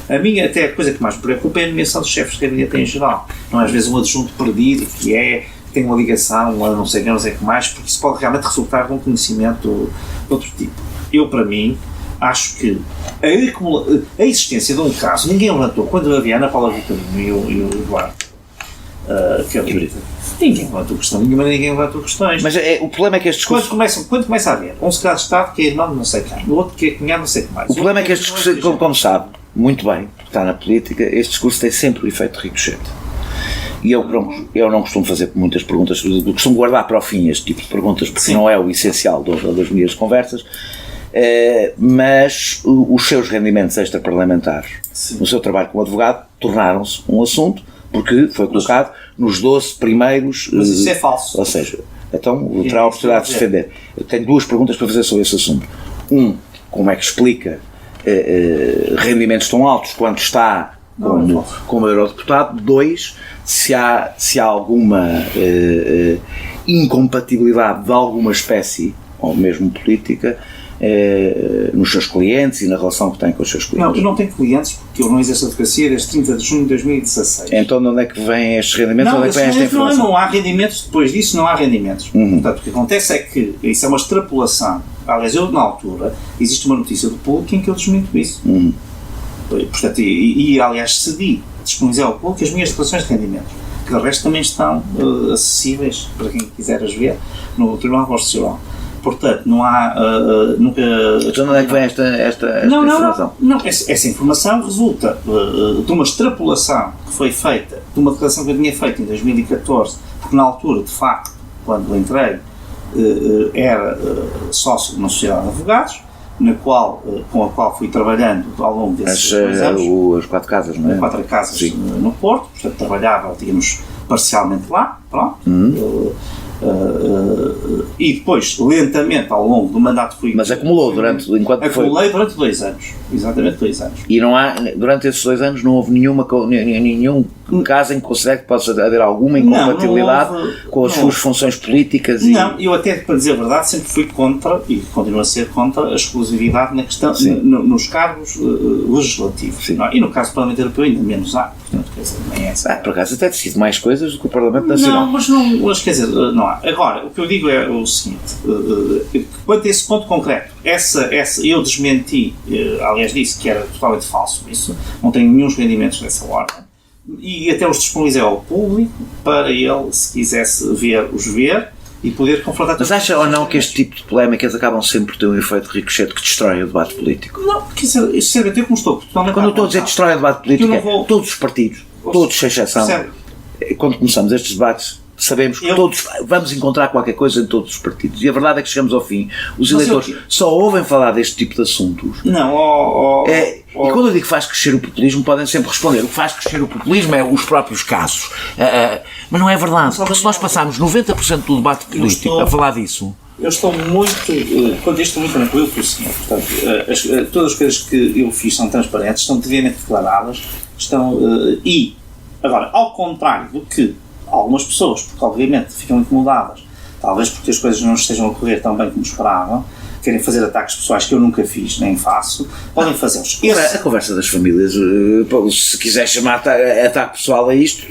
A minha, até a coisa que mais me preocupa é a nomeação dos chefes de gabinete em geral. Não é às vezes um adjunto perdido que tem uma ligação a não sei o que mais, porque isso pode realmente resultar de um conhecimento de outro tipo. Eu, para mim, acho que a existência de um caso, ninguém levantou, quando havia a Ana Paula Vitorino e o Eduardo ninguém levantou questão nenhuma, ninguém levantou questões. Mas o problema é que estes discursos... Quando começa a haver um secretário de Estado que é irmão de não sei quem, o outro que é cunhado não sei o que mais. O problema é que estes discursos, como sabe, muito bem, está na política, este discurso tem sempre o efeito ricochete. E eu não costumo fazer muitas perguntas, costumo guardar para o fim este tipo de perguntas, porque não é o essencial das minhas conversas, mas os seus rendimentos extraparlamentares no seu trabalho como advogado tornaram-se um assunto, porque foi colocado nos 12 primeiros... Mas isso é falso. Ou seja, então terá a oportunidade de se defender. Eu tenho 2 perguntas para fazer sobre esse assunto. Como é que explica rendimentos tão altos quanto está como eurodeputado? 2, se há alguma incompatibilidade de alguma espécie, ou mesmo política, nos seus clientes e na relação que tem com os seus clientes. Não, eu não tenho clientes porque eu não exerço a advocacia desde 30 de junho de 2016. Então de onde é que vêm estes rendimentos? Não, onde é que vem esta informação? Não há rendimentos, depois disso não há rendimentos. Portanto, o que acontece é que isso é uma extrapolação. Aliás, eu na altura, existe uma notícia do público em que eu desminto isso. Portanto, aliás cedi, disponibilizei ao público as minhas declarações de rendimentos, que de resto também estão acessíveis para quem quiser as ver no Tribunal Constitucional. Portanto, não há nunca... Então onde é que vem esta informação? Não, essa informação resulta de uma extrapolação que foi feita, de uma declaração que eu tinha feito em 2014, porque na altura, de facto, quando entrei, era sócio de uma sociedade de advogados, com a qual fui trabalhando ao longo desses 2 anos. As 4 casas, não é? 4 casas no Porto, portanto trabalhava, digamos, parcialmente lá, pronto. E depois, lentamente, ao longo do mandato fui... Mas acumulou Acumulei durante 2 anos, exatamente 2 anos. E não há, durante esses 2 anos não houve nenhum caso em que considere que possa haver alguma incompatibilidade com as suas funções políticas? Não, eu até, para dizer a verdade, sempre fui contra, e continuo a ser contra, a exclusividade na questão, nos cargos legislativos. Não é? E no caso do Parlamento Europeu ainda menos há. Portanto, quer dizer, nem é essa. Por acaso até decide mais coisas do que o Parlamento Nacional. Mas quer dizer, não há. Agora, o que eu digo é o seguinte, quanto a esse ponto concreto, eu desmenti, aliás disse que era totalmente falso isso, não tenho nenhum rendimentos nessa ordem, e até os disponibilizei ao público para ele, se quisesse os ver e poder confrontar. Mas acha ou não que este tipo de polémicas acabam sempre por ter um efeito ricochete que destrói o debate político? Não, porque sinceramente eu como estou totalmente... Quando eu estou a dizer destrói o debate político, todos os partidos, todos sem exceção, quando começamos estes debates, sabemos que todos vamos encontrar qualquer coisa em todos os partidos. E a verdade é que chegamos ao fim. Os eleitores só ouvem falar deste tipo de assuntos. Não, e quando eu digo que faz crescer o populismo, podem sempre responder. O que faz crescer o populismo é os próprios casos. Mas não é verdade. Porque se nós passarmos 90% do debate político a falar disso... Eu estou muito... Quando estou muito tranquilo com o senhor. Portanto, todas as coisas que eu fiz são transparentes, estão devidamente declaradas. E, agora, ao contrário do que algumas pessoas, porque obviamente ficam incomodadas, talvez porque as coisas não estejam a correr tão bem como esperavam, querem fazer ataques pessoais que eu nunca fiz, nem faço, podem fazê-los. A conversa das famílias, se quiser chamar ataque pessoal a isto,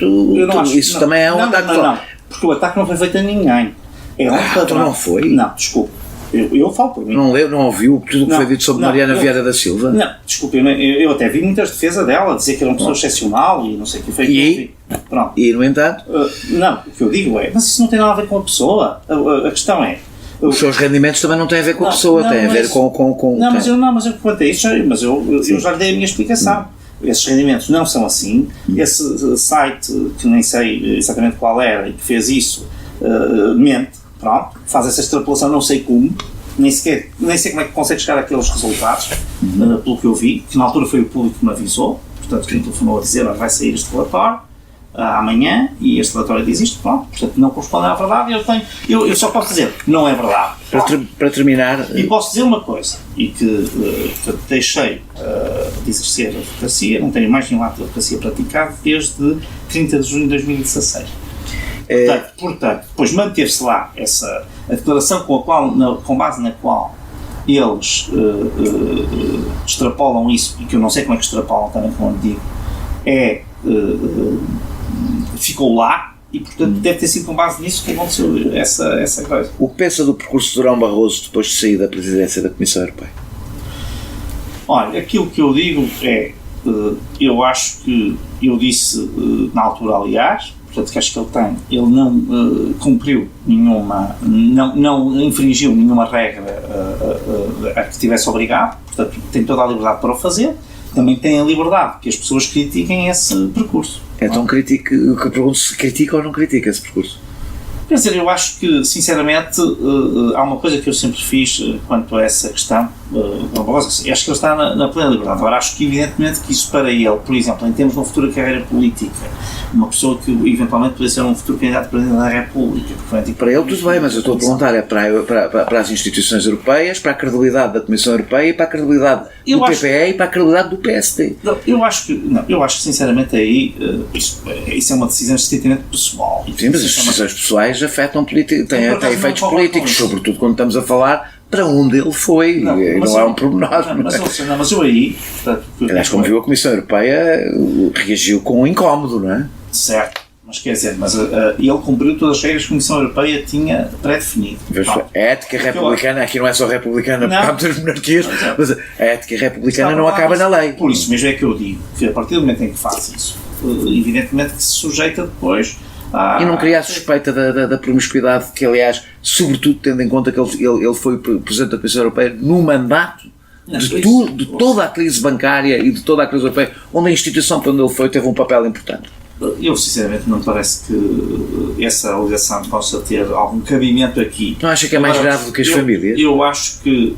isso também é um ataque pessoal. Não, porque o ataque não foi feito a ninguém. Então não foi? Não, desculpe. Eu falo por mim. Não ouviu tudo o que foi dito sobre Mariana Vieira da Silva? Não, desculpe, eu até vi muitas defesas dela, dizer que era uma pessoa excepcional e não sei o que foi. Pronto. E, no entanto? Não, o que eu digo é, mas isso não tem nada a ver com a pessoa. A questão é... Os seus rendimentos também não têm a ver com a pessoa, têm a ver com... Mas eu quanto a isso, eu já lhe dei a minha explicação. Esses rendimentos não são assim. Esse site, que nem sei exatamente qual era e que fez isso, mente. Pronto, faz essa extrapolação, não sei como, nem sei como é que consegue chegar àqueles resultados, pelo que eu vi, que na altura foi o público que me avisou, portanto, que me telefonou a dizer, vai sair este relatório amanhã, e este relatório diz isto, pronto, portanto, não corresponde à verdade, eu só posso dizer, não é verdade. Para terminar... E posso dizer uma coisa, e que deixei de exercer a advocacia, não tenho mais nenhum ato de advocacia praticado desde 30 de junho de 2016. Portanto, depois manteve-se lá a declaração com base na qual eles extrapolam isso, e que eu não sei como é que extrapolam também, como eu digo, ficou lá, e portanto deve ter sido com base nisso que aconteceu essa coisa. O que pensa do percurso de Durão Barroso depois de sair da presidência da Comissão Europeia? Olha, aquilo que eu digo é, eu acho que, eu disse na altura, aliás, portanto, que acho que ele não cumpriu nenhuma, não infringiu nenhuma regra a que tivesse obrigado, portanto, tem toda a liberdade para o fazer, também tem a liberdade que as pessoas critiquem esse percurso. Então pergunto se critica ou não critica esse percurso. Quer dizer, eu acho que, sinceramente, há uma coisa que eu sempre fiz quanto a essa questão, acho que ele está na plena liberdade. Agora, acho que, evidentemente, que isso para ele, por exemplo, em termos de uma futura carreira política, uma pessoa que eventualmente poderia ser um futuro candidato a presidente da República. Para ele tudo bem, mas eu estou a perguntar para as instituições europeias, para a credibilidade da Comissão Europeia, para a credibilidade do PPE e para a credibilidade do PSD. Eu acho que sinceramente aí isso é uma decisão estritamente pessoal. Sim, mas as decisões pessoais afetam têm efeitos políticos, sobretudo quando estamos a falar para onde ele foi, não é um pormenor. Mas eu aí... Aliás, como viu, a Comissão Europeia reagiu com um incómodo, não é? Certo, mas quer dizer, ele cumpriu todas as regras que a Comissão Europeia tinha pré-definido. A ética republicana, aqui não é só republicana, porque há muitas monarquias, mas a ética republicana não acaba na lei. Por isso mesmo é que eu digo que a partir do momento em que faz isso, evidentemente que se sujeita depois... E não cria a suspeita da promiscuidade, que aliás, sobretudo tendo em conta que ele foi Presidente da Comissão Europeia no mandato de toda a crise bancária e de toda a crise europeia, onde a instituição para onde ele foi teve um papel importante. Eu sinceramente não me parece que essa alegação possa ter algum cabimento aqui. Não acha que é mais grave do que as famílias? Eu acho que,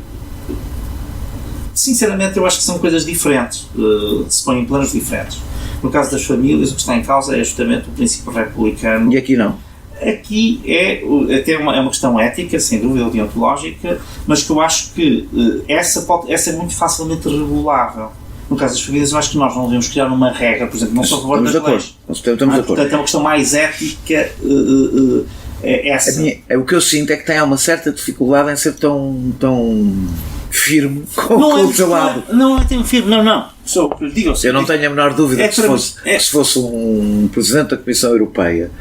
sinceramente, eu acho que são coisas diferentes, se põem em planos diferentes. No caso das famílias, o que está em causa é justamente o princípio republicano. E aqui não? Aqui é uma questão ética, sem dúvida, deontológica, mas que eu acho que essa é muito facilmente regulável. No caso das famílias, eu acho que nós não devemos criar uma regra, por exemplo, não sou a favor das leis. Portanto, é uma questão mais ética. Essa. O que eu sinto é que tem uma certa dificuldade em ser tão firme com o seu lado. Não é tão firme, não. Eu não tenho a menor dúvida que se fosse um Presidente da Comissão Europeia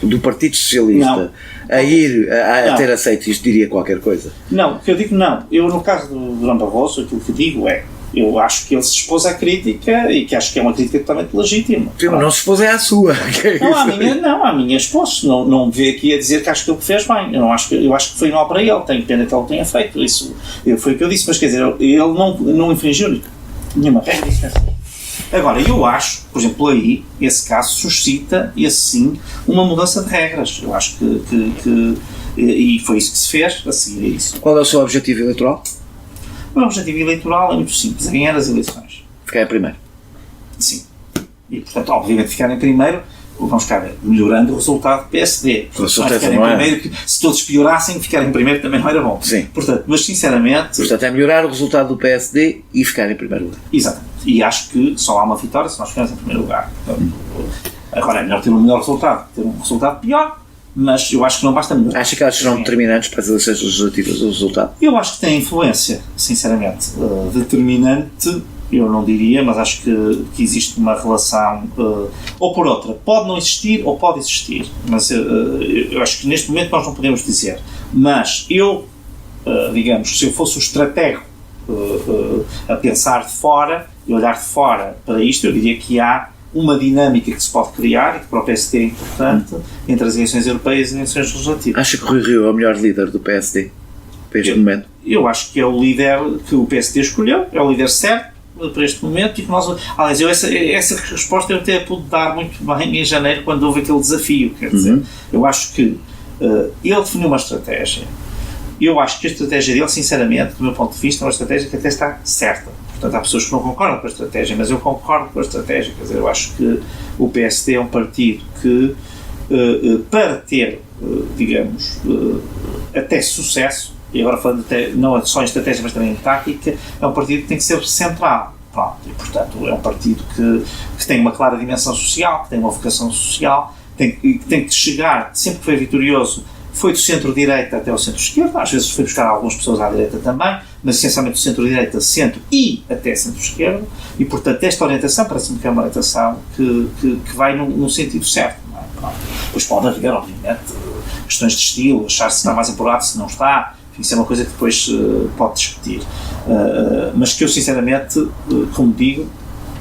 do Partido Socialista a ter aceito isto, diria qualquer coisa? Não, o que eu digo não. Eu, no caso do Durão Barroso, aquilo que digo é, eu acho que ele se expôs à crítica e que acho que é uma crítica totalmente legítima. Sim, mas não se expôs à sua. Não, à minha expôs. Não me veio aqui a dizer que acho que ele fez bem. Eu acho que foi mal para ele. Tenho pena que ele tenha feito isso. Foi o que eu disse, mas quer dizer, ele não infringiu nenhuma regra. Agora, eu acho, por exemplo, aí, esse caso suscita, esse sim, uma mudança de regras. Eu acho que e foi isso que se fez a seguir a isso. Qual é o seu objetivo eleitoral? O meu objetivo eleitoral é muito simples, é ganhar as eleições. Ficar em primeiro? Sim. E, portanto, obviamente, ficar em primeiro, vamos ficar melhorando o resultado do PSD. Se todos piorassem, ficar em primeiro também não era bom. Sim. Portanto, mas sinceramente... Portanto, é melhorar o resultado do PSD e ficar em primeiro lugar. Exatamente. E acho que só há uma vitória se nós ficarmos em primeiro lugar. Agora, é melhor ter um melhor resultado, ter um resultado pior, mas eu acho que não basta melhorar. Acha que elas serão determinantes para as eleições legislativas, o resultado? Eu acho que tem influência, sinceramente. Determinante, eu não diria, mas acho que existe uma relação, ou por outra, pode não existir ou pode existir, mas eu acho que neste momento nós não podemos dizer. Mas eu, digamos, se eu fosse o estratego a pensar de fora e olhar de fora para isto, eu diria que há uma dinâmica que se pode criar e que para o PSD é importante entre as eleições europeias e as eleições legislativas. Acha que Rui Rio é o melhor líder do PSD para este momento? Eu acho que é o líder que o PSD escolheu, é o líder certo para este momento e que nós... Aliás, essa resposta eu até pude dar muito bem em janeiro quando houve aquele desafio, quer dizer, eu acho que ele definiu uma estratégia. Eu acho que a estratégia dele, sinceramente, do meu ponto de vista, é uma estratégia que até está certa. Portanto, há pessoas que não concordam com a estratégia, mas eu concordo com a estratégia. Quer dizer, eu acho que o PSD é um partido que, para ter, digamos, até sucesso, e agora falando até, não só em estratégia, mas também em tática, é um partido que tem que ser central. Pronto, e, portanto, é um partido que tem uma clara dimensão social, que tem uma vocação social, que tem que chegar, sempre que foi vitorioso, foi do centro-direita até o centro-esquerda, às vezes foi buscar algumas pessoas à direita também, mas essencialmente do centro-direita, centro e até centro-esquerda, e portanto esta orientação parece-me que é uma orientação que vai no sentido certo. Não é? Depois pode haver, obviamente, questões de estilo, achar se está mais apurado, se não está, enfim, isso é uma coisa que depois pode discutir. Mas que eu sinceramente, como digo,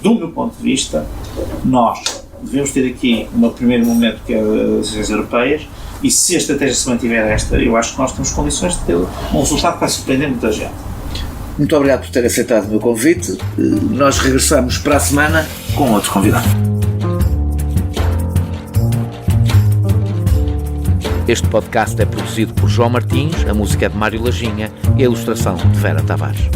do meu ponto de vista, nós devemos ter aqui um primeiro momento que é as eleições europeias. E se a estratégia se mantiver esta, eu acho que nós temos condições de ter um resultado que vai surpreender muita gente. Muito obrigado por ter aceitado o meu convite. Nós regressamos para a semana com outros convidados. Este podcast é produzido por João Martins, a música é de Mário Lajinha e a ilustração de Vera Tavares.